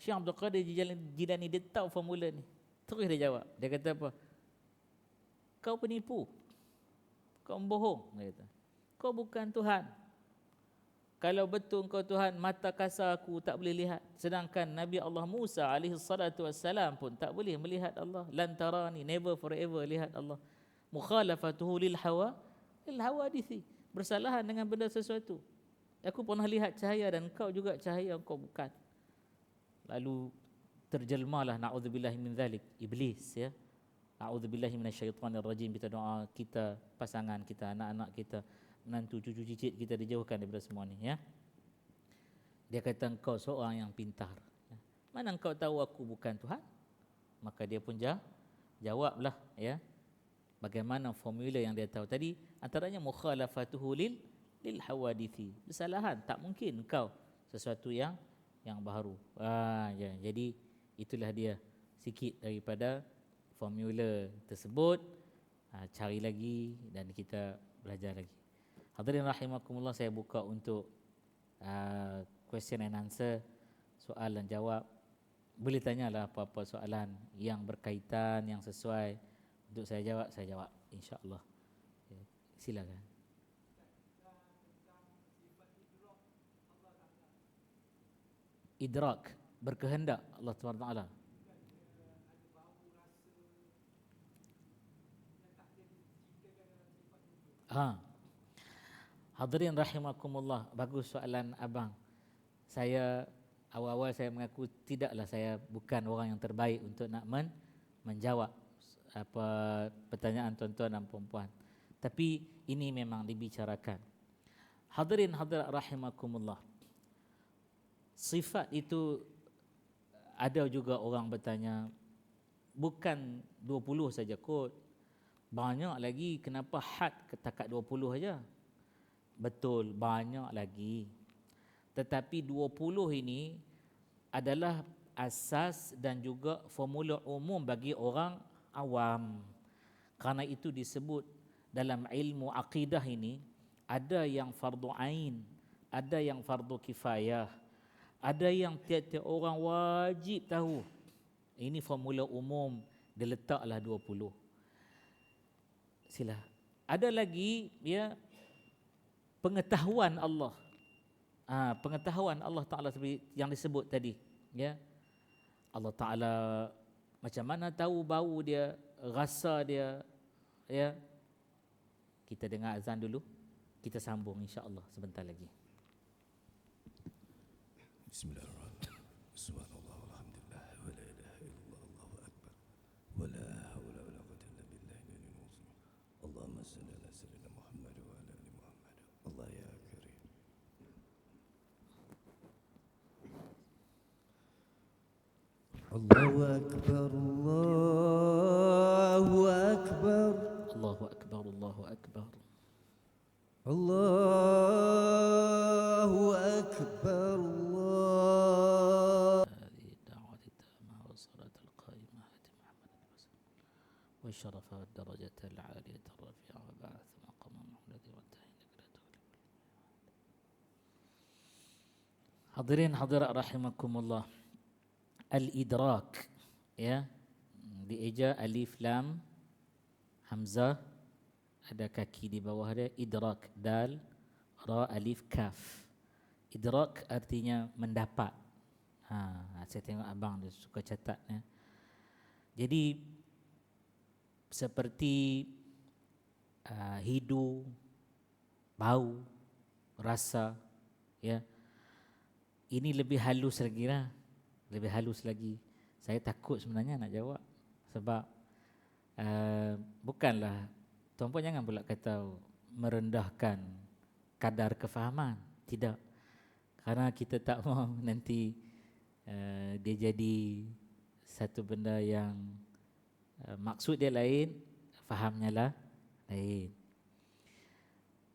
Syekh Abdul Qadir Jilani dia tahu formula ni. Terus dia jawab. Dia kata apa? Kau penipu. Kau membohong, dia kata. Kau bukan Tuhan. Kalau betul kau Tuhan, mata kasar aku tak boleh lihat. Sedangkan Nabi Allah Musa alaihi salatu wassalam pun tak boleh melihat Allah. Lan tarani, never forever lihat Allah. Mukhalafatuhu lil hawadithi. Bersalahan dengan benda sesuatu. Aku pernah lihat cahaya dan kau juga cahaya, kau bukan. Lalu terjelmalah na'udzubillahi min zalik, iblis, ya. A'udzubillahi minasyaitonir rajim. Kita doa, kita, pasangan kita, anak-anak kita, menantu, cucu cicit kita dijauhkan daripada semua ni, ya. Dia kata engkau seorang yang pintar, ya. Mana engkau tahu aku bukan Tuhan? Maka dia pun jawablah, ya. Bagaimana formula yang dia tahu tadi, antaranya mukhalafatuhu lil hawadithi. Kesalahan, tak mungkin engkau sesuatu yang baru. Ya, jadi itulah dia sikit daripada formula tersebut. Cari lagi dan kita belajar lagi. Hadirin rahimakumullah, saya buka untuk question and answer, soal dan jawab. Boleh tanyalah apa-apa soalan yang berkaitan, yang sesuai untuk saya jawab, insya-Allah. Ya, silakan. Idrak, berkehendak Allah Taala. Hadirin rahimakumullah, bagus soalan abang. Saya awal-awal saya mengaku tidaklah, saya bukan orang yang terbaik untuk nak menjawab apa pertanyaan tuan-tuan dan puan-puan. Tapi ini memang dibicarakan. Hadirin hadirat rahimakumullah. Sifat itu ada juga orang bertanya, bukan 20 saja kot. Banyak lagi, kenapa had ketakat 20 saja? Betul, banyak lagi. Tetapi 20 ini adalah asas dan juga formula umum bagi orang awam. Karena itu disebut dalam ilmu akidah ini, ada yang fardu ain, ada yang fardu kifayah, ada yang tiap-tiap orang wajib tahu. Ini formula umum, diletaklah 20. Sila. Ada lagi, ya, pengetahuan Allah. Pengetahuan Allah Ta'ala seperti yang disebut tadi, ya. Allah Ta'ala macam mana tahu bau dia, rasa dia, ya. Kita dengar azan dulu, kita sambung insya-Allah sebentar lagi. Bismillahirrahmanirrahim. Subhanallah walhamdulillah wa la ilaha illallah Allahu akbar. Wa la haula wa la quwwata illa billahi al-aliyyil azim. Allahumma shalli ala sayyidina Muhammad wa ala ali Muhammad. Allah ya karim. Allahu akbar. Allahu akbar. Allahu akbar, Allahu akbar. Allahu akbar. هذه الدعوة التامة والصلاة القائمة آت محمدا والشرف والدرجة العالية الرفيعة وبعث مقام الذي وانتهى إنك لا تغلب. Hadirin hadirat rahimakumullah. Al-idrak, ya, dieja alif lam hamzah, ada kaki di bawah dia, idrak, dal ra alif kaf. Idrak artinya mendapat. Saya tengok abang dia suka catat, ya. Jadi seperti hidu, bau, rasa, ya. Ini lebih halus lagi lah. Lebih halus lagi. Saya takut sebenarnya nak jawab. Sebab bukanlah, tuan puan jangan pula kata merendahkan kadar kefahaman. Tidak. Kerana kita tak mahu nanti dia jadi satu benda yang maksud dia lain, fahamnya lah lain.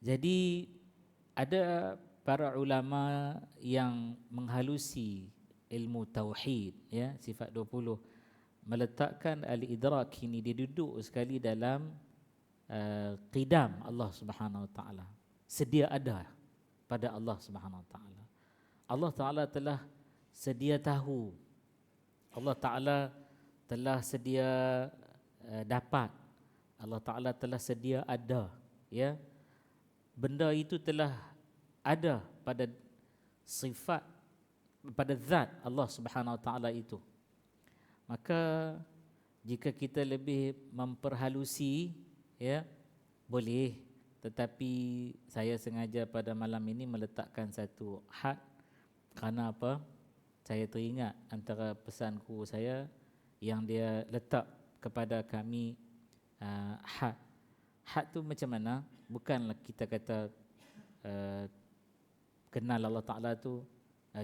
Jadi ada para ulama yang menghalusi ilmu tauhid, ya, sifat 20, meletakkan al-idrak ini dia duduk sekali dalam qidam Allah Subhanahu Wa Taala, sedia ada pada Allah Subhanahu Wa Taala. Allah Taala telah sedia tahu, Allah Taala telah sedia dapat, Allah Taala telah sedia ada, ya. Benda itu telah ada pada sifat, pada zat Allah Subhanahu Wa Taala itu. Maka jika kita lebih memperhalusi, ya, boleh, tetapi saya sengaja pada malam ini meletakkan satu had. Kerana apa? Saya teringat antara pesanku saya yang dia letak kepada kami, had. Had tu macam mana? Bukanlah kita kata kenal Allah Ta'ala tu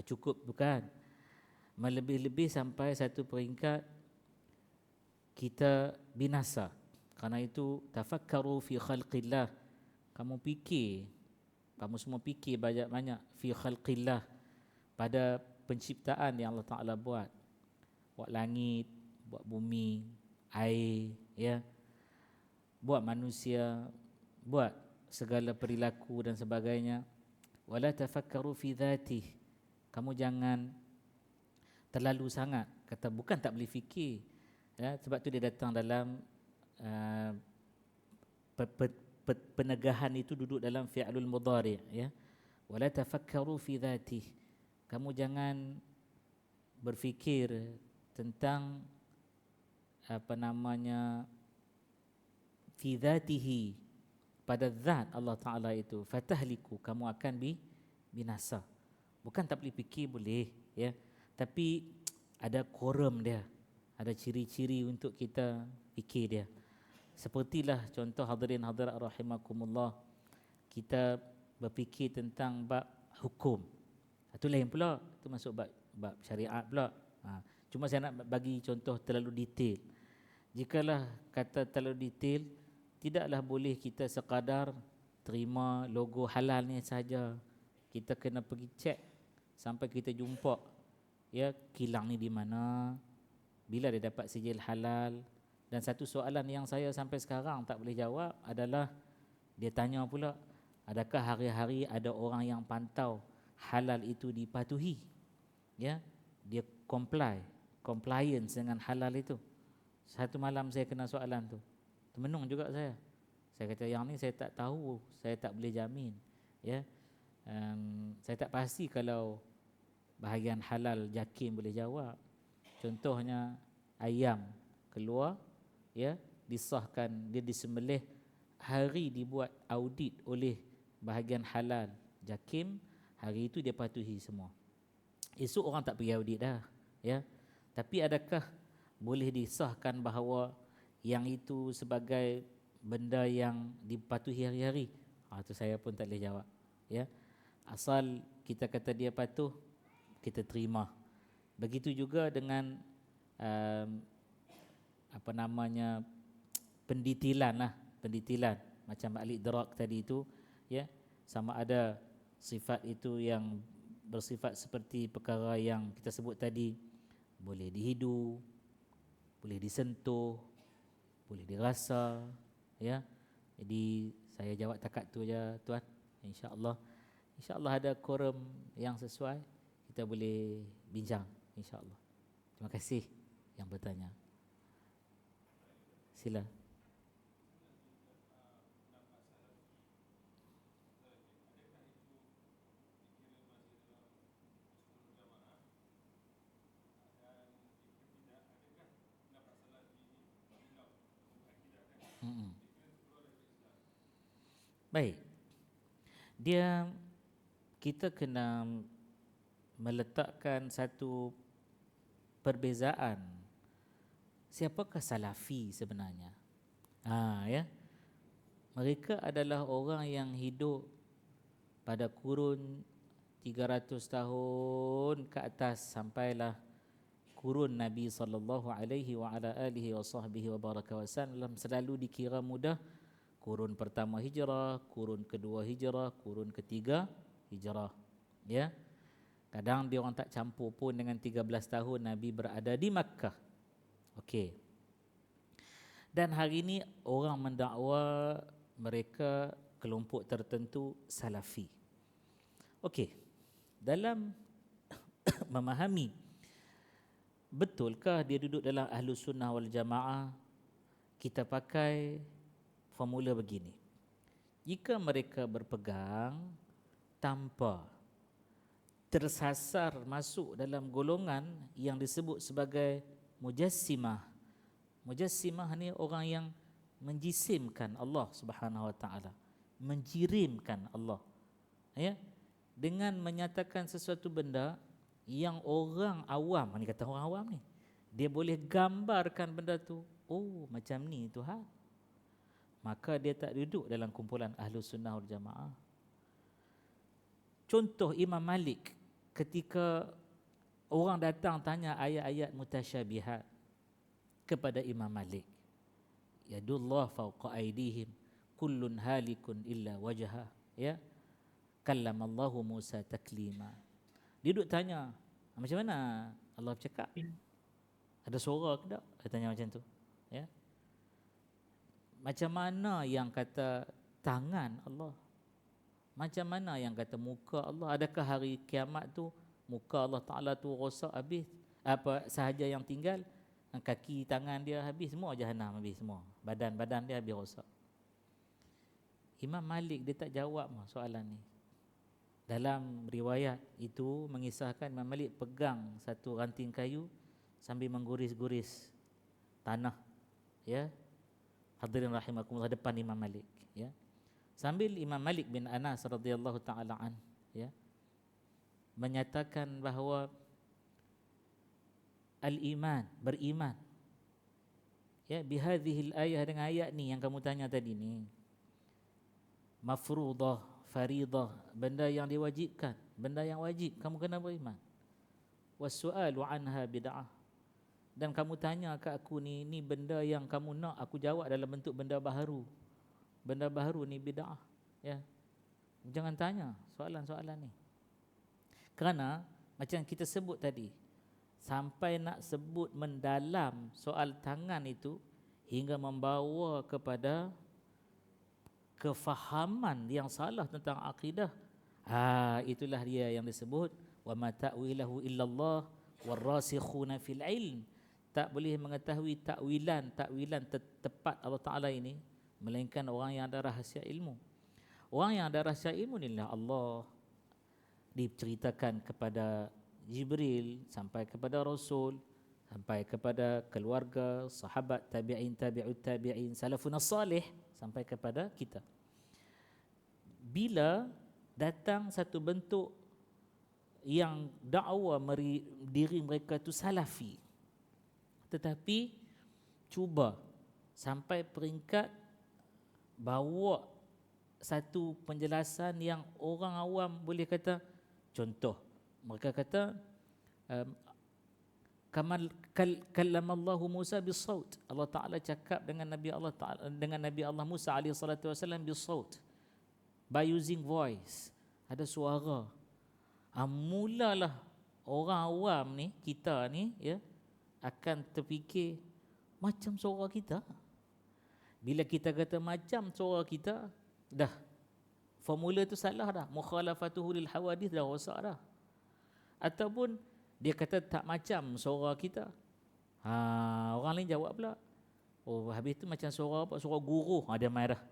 cukup, bukan. Melebih-lebih sampai satu peringkat kita binasa. Karena itu tafakkaru fi khalqillah. Kamu fikir, kamu semua fikir banyak-banyak fi khalqillah, pada penciptaan yang Allah Ta'ala buat. Buat langit, buat bumi, air, ya, buat manusia, buat segala perilaku dan sebagainya. Wala tafakkaru fi dzatih. Kamu jangan terlalu sangat kata bukan tak boleh fikir, ya, sebab tu dia datang dalam penegahan itu duduk dalam fi'lul mudhari', ya. Wala tafakkaru fi dzatih. Kamu jangan berfikir tentang apa namanya fi dzatihi, pada zat Allah Ta'ala itu, fatahliku, kamu akan binasa. Bukan tak boleh fikir, boleh, ya, tapi ada quorum dia, ada ciri-ciri untuk kita fikir dia. Sepertilah contoh hadirin hadirat rahimakumullah, kita berfikir tentang bab hukum, itu lain pula, itu masuk bab syariat pula. Cuma saya nak bagi contoh terlalu detail. Jikalah kata terlalu detail, tidaklah boleh kita sekadar terima logo halal ni saja. Kita kena pergi cek sampai kita jumpa, ya, kilang ni di mana, bila dia dapat sijil halal. Dan satu soalan yang saya sampai sekarang tak boleh jawab adalah, dia tanya pula, adakah hari-hari ada orang yang pantau halal itu dipatuhi, ya, dia compliance dengan halal itu. Satu malam saya kena soalan tu, termenung juga saya. Saya kata yang ni saya tak tahu, saya tak boleh jamin, ya. Saya tak pasti kalau bahagian halal jakim boleh jawab. Contohnya ayam keluar, ya, disahkan dia disembelih, hari dibuat audit oleh bahagian halal jakim, hari itu dia patuhi semua. Esok orang tak pergi audit dah, ya. Tapi adakah boleh disahkan bahawa yang itu sebagai benda yang dipatuhi hari-hari? Itu saya pun tak boleh jawab, ya. Asal kita kata dia patuh, kita terima. Begitu juga dengan apa namanya, pendetilan lah, pendetilan macam al-idrak tadi itu, ya, sama ada sifat itu yang bersifat seperti perkara yang kita sebut tadi, boleh dihidu, boleh disentuh, boleh dirasa, ya. Jadi saya jawab takat tu aja, tuan. InsyaAllah ada quorum yang sesuai, kita boleh bincang, insyaAllah. Terima kasih yang bertanya. Sila. Baik. Kita kena meletakkan satu perbezaan siapakah Salafi sebenarnya? Ya. Mereka adalah orang yang hidup pada kurun 300 tahun ke atas sampailah kurun Nabi sallallahu alaihi wa ala alihi wa sahbihi wa baraka wasallam, selalu dikira mudah kurun pertama hijrah, kurun kedua hijrah, kurun ketiga hijrah. Ya. Kadang dia orang tak campur pun dengan 13 tahun Nabi berada di Makkah. Okey. Dan hari ini orang mendakwa mereka kelompok tertentu Salafi. Okey. Dalam memahami betulkah dia duduk dalam Ahlus Sunnah wal Jamaah, kita pakai formula begini. Jika mereka berpegang tanpa tersasar masuk dalam golongan yang disebut sebagai mujassimah. Mujassimah ni orang yang menjisimkan Allah Subhanahu wa taala, menjirimkan Allah. Ya, dengan menyatakan sesuatu benda yang orang awam, ni kata orang awam ni, dia boleh gambarkan benda tu, oh macam ni Tuhan. Maka dia tak duduk dalam kumpulan Ahlus Sunnah wal Jamaah. Contoh Imam Malik, ketika orang datang tanya ayat-ayat mutasyabihat kepada Imam Malik, yadullah fawqa aydihim kullun halikun illa wajha, ya, kallamallahu Musa taklima. Dia duduk tanya, macam mana Allah bercakap? Ada suara ke tak? Dia tanya macam tu. Ya. Macam mana yang kata tangan Allah? Macam mana yang kata muka Allah? Adakah hari kiamat tu muka Allah Ta'ala tu rosak habis? Apa sahaja yang tinggal? Kaki, tangan dia habis, semua jahanam habis semua. Badan dia habis rosak. Imam Malik dia tak jawab soalan ni. Dalam riwayat itu mengisahkan Imam Malik pegang satu ranting kayu sambil mengguris-guris tanah. Ya. Hadirin rahimakumullah, depan Imam Malik, ya. Sambil Imam Malik bin Anas radhiyallahu taala an, ya, menyatakan bahawa al-iman, beriman, ya, bihadhil ayah, dengan ayat ni yang kamu tanya tadi ni, mafruḍah, fariḍah, benda yang diwajibkan, benda yang wajib kamu kena beriman. Was-su'alu anha bid'ah, dan kamu tanya ke aku ni benda yang kamu nak aku jawab dalam bentuk benda baharu. Benda baharu ni bid'ah, ya. Jangan tanya soalan-soalan ni. Kerana macam kita sebut tadi, sampai nak sebut mendalam soal tangan itu hingga membawa kepada kefahaman yang salah tentang akidah. Itulah dia yang disebut wa ma ta'wilahu illallah warasikhuna fil ilm. Tak boleh mengetahui takwilan tepat Allah Ta'ala ini melainkan orang yang ada rahsia ilmu. Orang yang ada rahsia ilmu inilah Allah. Diceritakan kepada Jibril, sampai kepada Rasul, sampai kepada keluarga, sahabat, tabi'in, tabi'ut tabi'in, salafun salih, sampai kepada kita. Bila datang satu bentuk yang dakwa diri mereka itu salafi, tetapi cuba sampai peringkat bawa satu penjelasan yang orang awam boleh kata, contoh mereka kata kallamallahu Musa bisaut, Allah Taala cakap dengan Nabi Allah Taala, dengan Nabi Allah Musa alaihi salatu wasallam bisaut, by using voice, ada suara. Mulalah orang awam ni, kita ni, ya, akan terfikir macam suara kita. Bila kita kata macam suara kita, dah formula tu salah dah, mukhalafatuhu lil hawadith dah rosak dah. Ataupun dia kata tak macam suara kita, orang lain jawab pula, oh habis tu macam suara apa? Suara guruh. Dia main dah.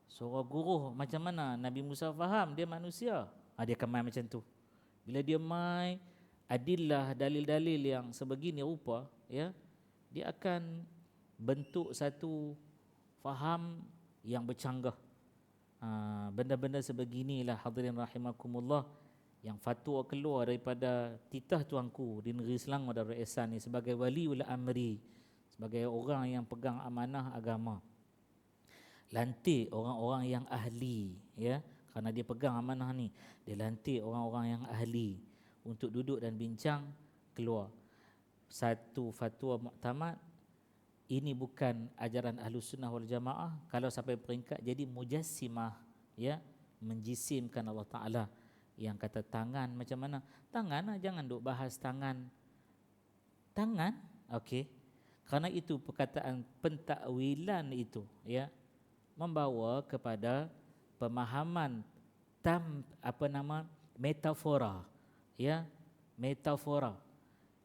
Suara guruh macam mana Nabi Musa faham dia manusia? Dia akan main macam tu. Bila dia main adillah, dalil-dalil yang sebegini rupa, ya, dia akan bentuk satu faham yang bercanggah. Benda-benda sebeginilah hadirin rahimakumullah yang fatwa keluar daripada titah tuanku di negeri Selangor Darul Ihsan ni sebagai waliul amri, sebagai orang yang pegang amanah agama. Lantik orang-orang yang ahli, ya, kerana dia pegang amanah ni, dia lantik orang-orang yang ahli untuk duduk dan bincang, keluar satu fatwa muktamad. Ini bukan ajaran Ahlus Sunnah wal Jamaah kalau sampai peringkat jadi mujassimah, ya, menjisimkan Allah Taala. Yang kata tangan macam mana? Tangan lah, jangan duk bahas tangan. Tangan, okey. Kerana itu perkataan pentakwilan itu, ya, membawa kepada pemahaman metafora, ya, metafora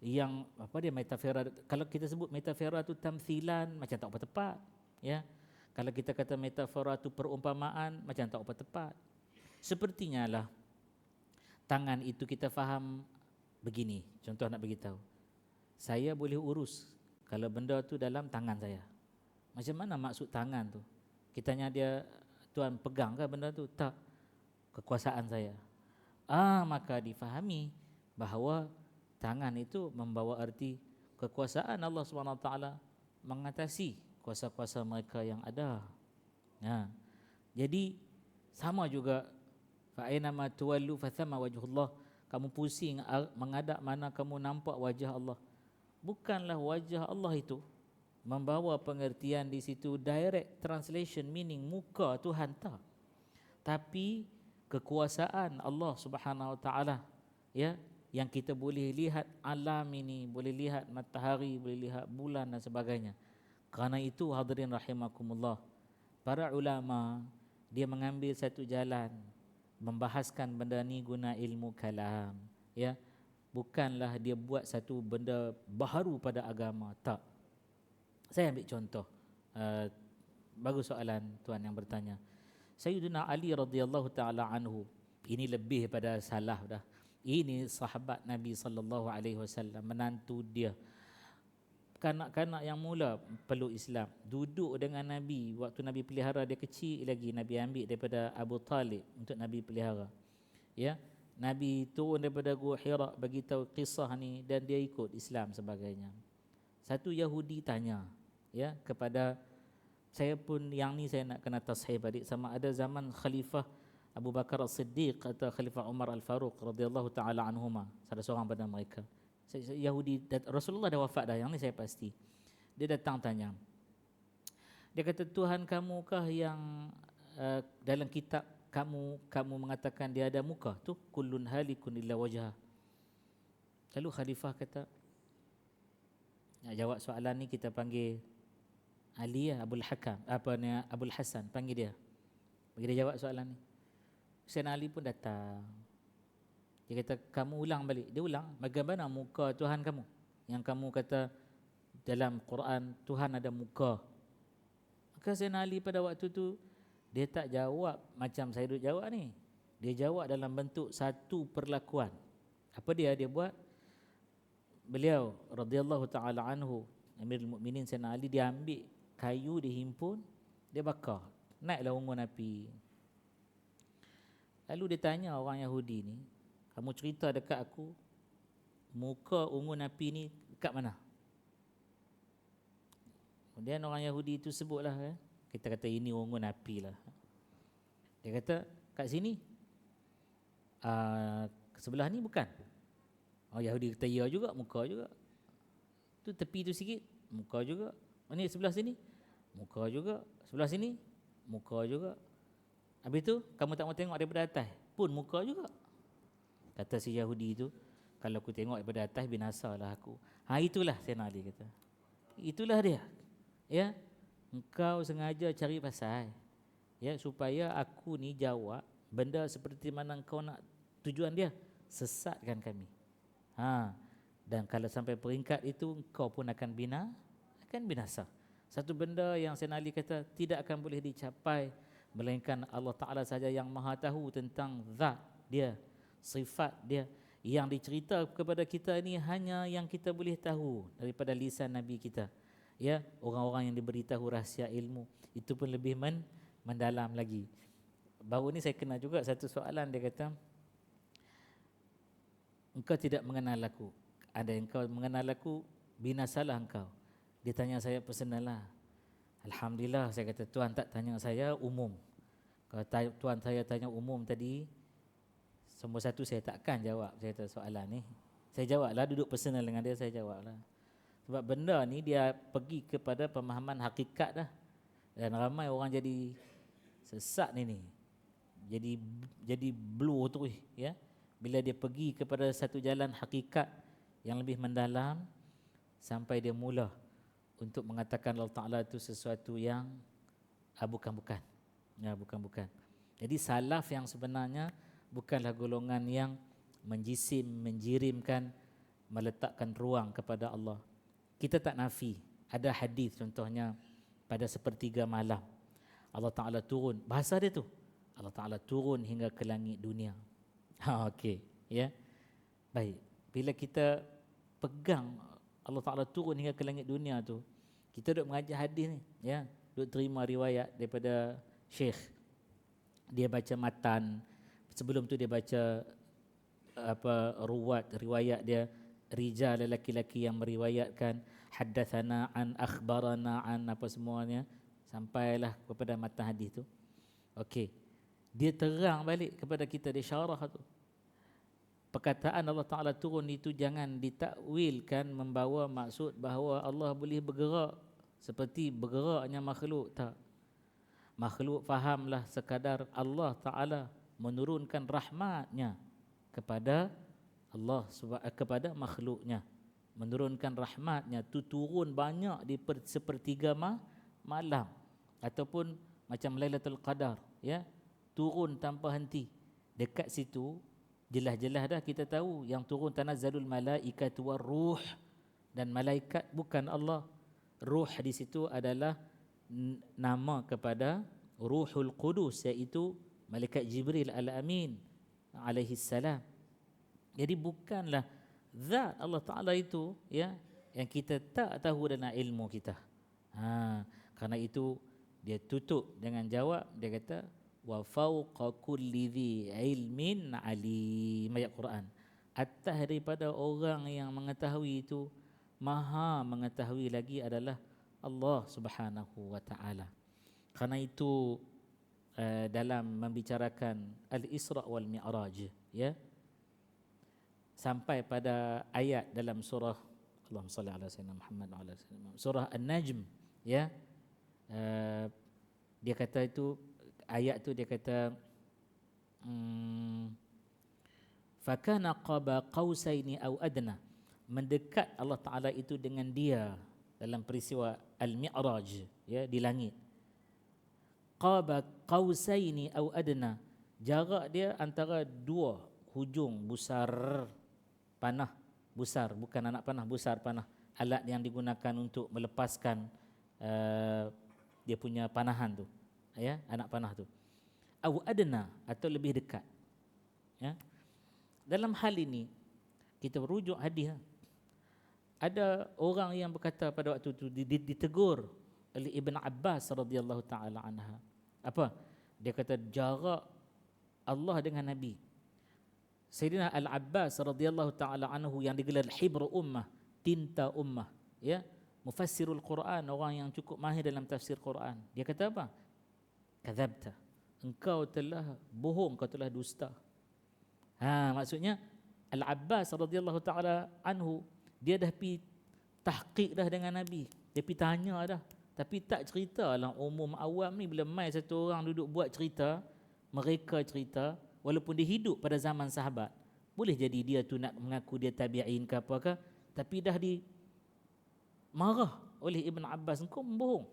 yang apa dia metafora. Kalau kita sebut metafora tu tamthilan, macam tak apa tepat, ya. Kalau kita kata metafora tu perumpamaan, macam tak apa tepat. Sepertinya lah tangan itu kita faham begini. Contoh nak bagi tahu, saya boleh urus kalau benda tu dalam tangan saya. Macam mana maksud tangan tu? Kita tanya dia, tuan pegang ke benda tu? Tak, kekuasaan saya. Maka difahami bahawa tangan itu membawa arti kekuasaan Allah SWT mengatasi kuasa-kuasa mereka yang ada. Jadi sama juga, fa ainama tuwallu fathamma wajhullah. Kamu pusing menghadap mana kamu nampak wajah Allah. Bukanlah wajah Allah itu membawa pengertian di situ direct translation meaning muka Tuhan, tak. Tapi kekuasaan Allah Subhanahu Wa Taala, ya, yang kita boleh lihat alam ini, boleh lihat matahari, boleh lihat bulan dan sebagainya. Kerana itu hadirin rahimakumullah, para ulama dia mengambil satu jalan membahaskan benda ni guna ilmu kalam, ya. Bukanlah dia buat satu benda baharu pada agama, tak. Saya ambil contoh, bagus soalan tuan yang bertanya. Sayyidina Ali radhiyallahu taala anhu, ini lebih pada salaf dah. Ini sahabat Nabi sallallahu alaihi wasallam, menantu dia, kanak-kanak yang mula peluk Islam, duduk dengan Nabi waktu Nabi pelihara dia kecil lagi. Nabi ambil daripada Abu Talib untuk Nabi pelihara, ya. Nabi turun daripada Gua Hira bagi tahu kisah ni dan dia ikut Islam sebagainya. Satu Yahudi tanya, ya, kepada saya pun yang ni saya nak kena tashih balik, sama ada zaman Khalifah Abu Bakar As-Siddiq atau Khalifah Umar Al-Faruq radhiyallahu taala anhuma, salah seorang pada mereka. Yahudi, Rasulullah dah wafat dah, yang ni saya pasti. Dia datang tanya. Dia kata, Tuhan kamukah yang dalam kitab kamu mengatakan dia ada muka tu, kullun halikun illa wajha. Lalu khalifah kata, nak jawab soalan ni kita panggil Ali ya, Abul Hakam, Abul Hasan, panggil dia. Bagi dia jawab soalan ni. Sayyidina Ali pun datang. Dia kata, kamu ulang balik. Dia ulang, bagaimana muka Tuhan kamu? Yang kamu kata dalam Quran Tuhan ada muka. Maka Sayyidina Ali pada waktu tu dia tak jawab macam saya duk jawab ni. Dia jawab dalam bentuk satu perlakuan. Apa dia buat? Beliau radhiyallahu taala anhu, Amirul Mukminin Sayyidina Ali, dia ambil kayu, dihimpun, dia bakar, naiklah unggun api. Lalu dia tanya orang Yahudi ni, kamu cerita dekat aku muka unggun api ni dekat mana? Kemudian orang Yahudi itu sebutlah, kita kata ini unggun api lah. Dia kata kat sini, sebelah ni bukan. Oh, Yahudi kata ya juga, muka juga. Tu tepi tu sikit, muka juga. Ni sebelah sini, muka juga. Sebelah sini, muka juga. Habis tu kamu tak mau tengok daripada atas, pun muka juga. Kata si Yahudi tu, kalau aku tengok daripada atas binasalah aku. Itulah Sayyidina Ali kata. Itulah dia. Ya, engkau sengaja cari pasal, ya, supaya aku ni jawab benda seperti mana engkau nak, tujuan dia sesatkan kami. Dan kalau sampai peringkat itu engkau pun akan binasa. Satu benda yang Sayyidina Ali kata tidak akan boleh dicapai melainkan Allah Ta'ala saja yang maha tahu tentang zat dia, sifat dia. Yang dicerita kepada kita ni hanya yang kita boleh tahu daripada lisan Nabi kita, ya. Orang-orang yang diberitahu rahsia ilmu itu pun lebih mendalam lagi. Baru ni saya kena juga satu soalan. Dia kata, engkau tidak mengenal aku. Ada engkau mengenal aku, binasalah engkau. Dia tanya saya personal lah. Alhamdulillah, saya kata, Tuan tak tanya saya umum. Kalau Tuan saya tanya umum tadi, nombor satu saya takkan jawab saya kata soalan ni. Saya jawablah, duduk personal dengan dia, saya jawablah. Sebab benda ni dia pergi kepada pemahaman hakikat dah. Dan ramai orang jadi sesat ni. Jadi blur tu ya. Bila dia pergi kepada satu jalan hakikat yang lebih mendalam, sampai dia mula untuk mengatakan Allah Ta'ala itu sesuatu yang bukan-bukan. Ya, bukan-bukan. Jadi salaf yang sebenarnya bukanlah golongan yang menjirimkan, meletakkan ruang kepada Allah. Kita tak nafi. Ada hadis contohnya pada sepertiga malam Allah Ta'ala turun. Bahasa dia tu, Allah Ta'ala turun hingga ke langit dunia. Okey, ya. Baik. Bila kita pegang Allah Ta'ala turun hingga ke langit dunia tu, kita duduk mengajar hadis ni, ya. Duduk terima riwayat daripada Syekh. Dia baca matan. Sebelum tu dia baca riwayat dia, rijal lelaki-lelaki yang meriwayatkan, haddatsana an, akhbarana an, apa semuanya, sampailah kepada matan hadis tu. Okey. Dia terang balik kepada kita, dia syarah tu. Perkataan Allah Ta'ala turun itu jangan ditakwilkan membawa maksud bahawa Allah boleh bergerak seperti bergeraknya makhluk. Tak. Makhluk fahamlah sekadar Allah Ta'ala menurunkan rahmatnya kepada kepada makhluknya. Menurunkan rahmatnya tu turun banyak di sepertiga malam, ataupun macam Lailatul Qadar, ya, turun tanpa henti. Dekat situ jelas-jelas dah kita tahu yang turun tanazzalul malaikatu waruh, dan malaikat bukan Allah. Ruh di situ adalah nama kepada Ruhul Qudus, iaitu malaikat Jibril al-Amin alaihi salam. Jadi bukanlah zat Allah Ta'ala itu, ya, yang kita tak tahu dalam ilmu kita. Karena itu dia tutup dengan jawab, dia kata wa fawqa kulli dhi ilmin alim, ayat Quran. Atas daripada orang yang mengetahui itu, maha mengetahui lagi adalah Allah Subhanahu wa Ta'ala. Karena itu dalam membicarakan Al-Isra wal Mi'raj, ya, sampai pada ayat dalam surah, Allahumma salli ala sayyidina Muhammad wa ala sayyidina Muhammad, surah An-Najm, ya, dia kata itu, ayat tu dia kata fakana qaba qausaini au adna, mendekat Allah Ta'ala itu dengan dia dalam peristiwa Al-Mi'raj, ya, di langit. Qaba qausaini au adna, jarak dia antara dua hujung busar panah, busar bukan anak panah, busar panah, alat yang digunakan untuk melepaskan dia punya panahan tu, ya, anak panah tu. Au adna, atau lebih dekat, ya. Dalam hal ini kita merujuk hadis. Ada orang yang berkata pada waktu itu, ditegur oleh Ibn Abbas radhiyallahu taala anha. Apa? Dia kata jarak Allah dengan Nabi. Sayyidina Al-Abbas radhiyallahu taala anhu yang digelar Hibru Ummah, tinta ummah, ya, mufassirul Quran, orang yang cukup mahir dalam tafsir Quran. Dia kata apa? Kadzabta, engkau telah bohong, engkau telah dusta. Maksudnya Al-Abbas radhiyallahu taala anhu, dia dah pi tahqiq dah dengan Nabi. Dia pi tanya dah, tapi tak cerita lah. Umum awam ni bila mai satu orang duduk buat cerita, mereka cerita, walaupun dia hidup pada zaman sahabat, boleh jadi dia tu nak mengaku dia tabi'in ke apakah, tapi dah di marah oleh Ibn Abbas, engkau membohong.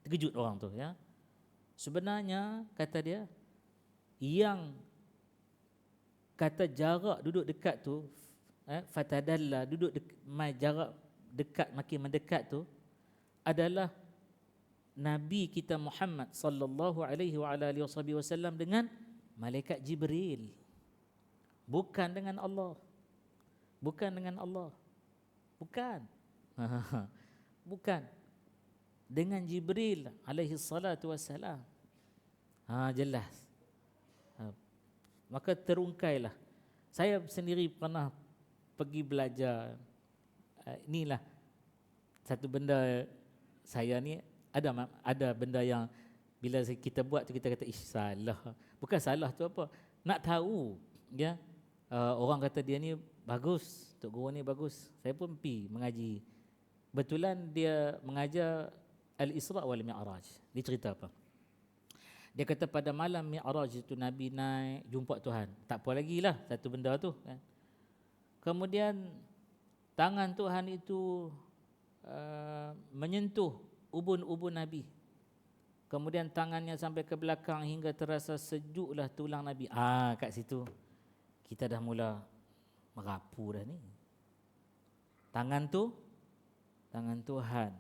Terkejut orang tu, ya. Sebenarnya kata dia, yang kata jarak duduk dekat tu, fatadalla, duduk jarak dekat makin mendekat tu, adalah Nabi kita Muhammad sallallahu alaihi wa alihi wasallam dengan malaikat Jibril, bukan dengan Allah. Bukan dengan Allah. Bukan. Bukan. Dengan Jibril alaihi salatu wassalam. Jelas. Maka terungkailah. Saya sendiri pernah pergi belajar inilah satu benda saya ni ada benda yang bila kita buat tu kita kata salah. Bukan salah tu apa? Nak tahu ya. Orang kata dia ni bagus, Tok Guru ni bagus. Saya pun pergi mengaji. Betulan dia mengajar Al-Isra' wal Mi'raj. Dia cerita apa? Dia kata pada malam Mi'raj itu Nabi naik jumpa Tuhan. Tak apa lagi lah satu benda tu kan. Kemudian tangan Tuhan itu menyentuh ubun-ubun Nabi. Kemudian tangannya sampai ke belakang hingga terasa sejuklah tulang Nabi. Kat situ kita dah mula merapu dah ni. Tangan Tuhan.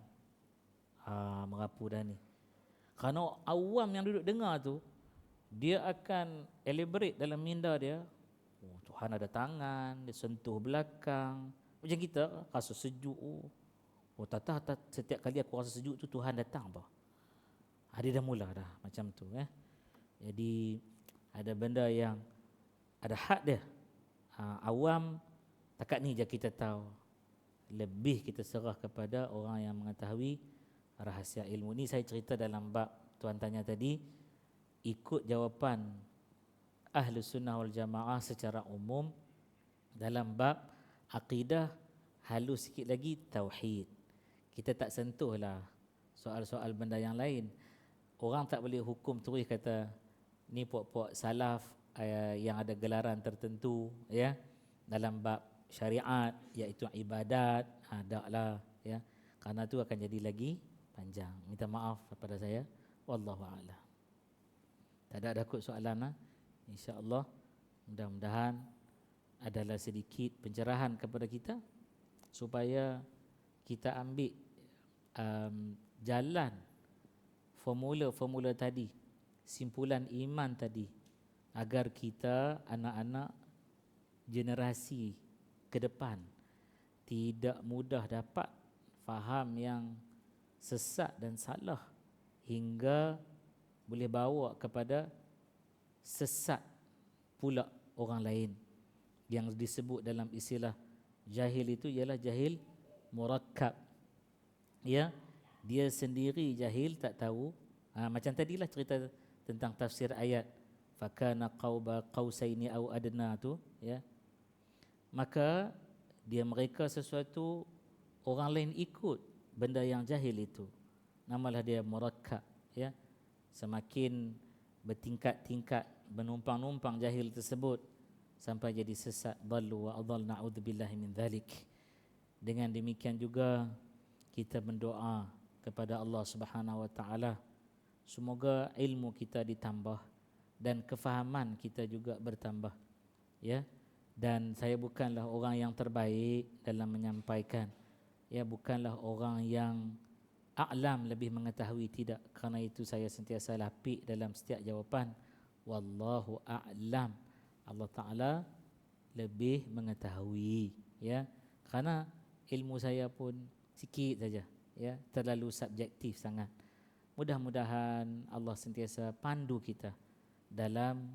Merapu dah ni. Kerana awam yang duduk dengar tu, dia akan elaborate dalam minda dia. Tuhan ada tangan, dia sentuh belakang. Macam kita rasa sejuk. Tak, setiap kali aku rasa sejuk tu Tuhan datang apa. Dia dah mula dah macam tu. Jadi ada benda yang ada had dia. Awam takat ni je kita tahu. Lebih kita serah kepada orang yang mengetahui rahsia ilmu. Ni saya cerita dalam bab tuan tanya tadi, ikut jawapan Ahlus Sunnah wal Jamaah secara umum dalam bab akidah, halus sikit lagi tauhid. Kita tak sentuhlah soal-soal benda yang lain. Orang tak boleh hukum terus kata ni puak-puak salaf yang ada gelaran tertentu ya dalam bab syariat iaitu ibadat. Taklah ya. Kerana tu akan jadi lagi panjang. Minta maaf kepada saya. Wallahu a'lam. Tak ada kot soalan. InsyaAllah mudah-mudahan adalah sedikit pencerahan kepada kita supaya kita ambil jalan formula-formula tadi, simpulan iman tadi, agar kita anak-anak generasi ke depan tidak mudah dapat faham yang sesat dan salah hingga boleh bawa kepada sesat pula orang lain. Yang disebut dalam istilah jahil itu ialah jahil murakkab. Ya, dia sendiri jahil, tak tahu. Macam tadilah cerita tentang tafsir ayat fakana qauba qausaini au adna tu ya. Maka mereka sesuatu orang lain ikut benda yang jahil itu. Namalah dia murakkab ya. Semakin bertingkat-tingkat menumpang-numpang jahil tersebut sampai jadi sesat, dallu wa adall, na'udzubillahi min dzalik. Dengan demikian juga kita berdoa kepada Allah Subhanahu wa taala semoga ilmu kita ditambah dan kefahaman kita juga bertambah ya. Dan saya bukanlah orang yang terbaik dalam menyampaikan ya, bukanlah orang yang a'lam, lebih mengetahui, tidak. Kerana itu saya sentiasa lapik dalam setiap jawapan, wallahu a'lam, Allah Ta'ala lebih mengetahui ya. Kerana ilmu saya pun sikit saja ya, terlalu subjektif sangat. Mudah-mudahan Allah sentiasa pandu kita dalam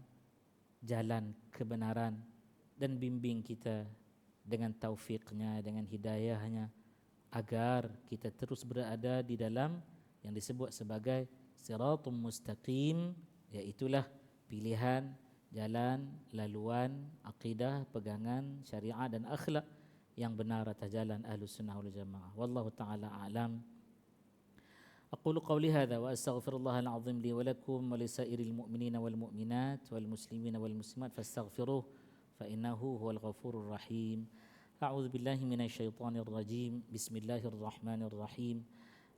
jalan kebenaran dan bimbing kita dengan taufiknya, dengan hidayahnya, agar kita terus berada di dalam yang disebut sebagai siratum mustaqim, iaitulah pilihan jalan, laluan, akidah, pegangan, syariat dan akhlak yang benar atas jalan Ahlus Sunnah wal Jamaah. Wallahu taala a'lam. Aqulu qawli hadza wa astaghfirullahal azim li wa lakum wa lisairil mu'minina wal mu'minat wal muslimina wal muslimat fastaghfiruh fa innahu huwal ghafurur rahim. A'udzu billahi minasy syaithanir rajim. Bismillahirrahmanirrahim.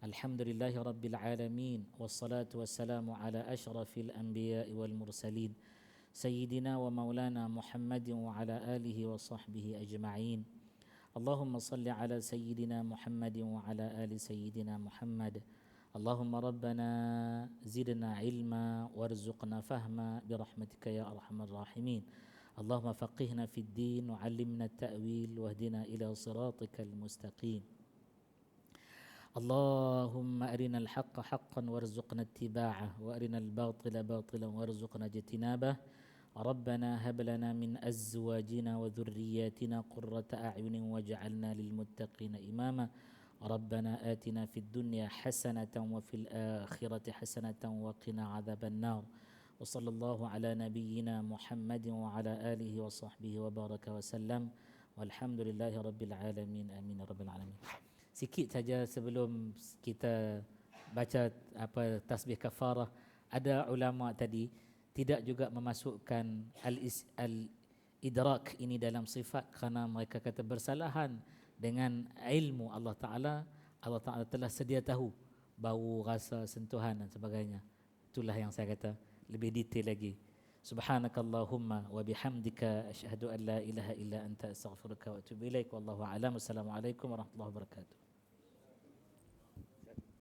Alhamdulillahi rabbil alamin wassalatu wassalamu ala asyrafil anbiya'i wal mursalin sayyidina wa maulana Muhammadin wa ala alihi wa sahbihi ajma'in. Allahumma salli ala sayyidina Muhammadin wa ala ali sayyidina Muhammad. Allahumma rabbana zidna ilma warzuqna fahma birahmatika ya arhamar rahimin. Allahumma faqihna fid din wa 'allimna at-ta'wil wahdina ila siratikal mustaqim. Allahumma arina al-haqqa haqqan warzuqna ittiba'ah wa arina al-batila batilan warzuqna ijtinabah. Rabbana hab lana min azwajina wa dhurriyyatina qurrata a'yunin waj'alna lil muttaqina imama. Rabbana atina fid dunya hasanatan wa fil akhirati hasanatan wa qina adzaban nar. Wa sallallahu ala nabiyyina Muhammadin wa ala alihi wa sahbihi wa baraka wa sallam. Walhamdulillahi rabbil alamin. Amin ya rabbal alamin. Sikit saja sebelum kita baca tasbih kafarah, ada ulama tadi tidak juga memasukkan al-idrak ini dalam sifat kerana mereka kata bersalahan dengan ilmu Allah Ta'ala. Allah Ta'ala telah sedia tahu bau, rasa, sentuhan dan sebagainya. Itulah yang saya kata lebih detail lagi. Subhanakallahumma wa bihamdika asyhadu an la ilaha illa anta astaghfiruka wa atubu ilaik. Wallahu a'lam. Assalamualaikum warahmatullahi wabarakatuh.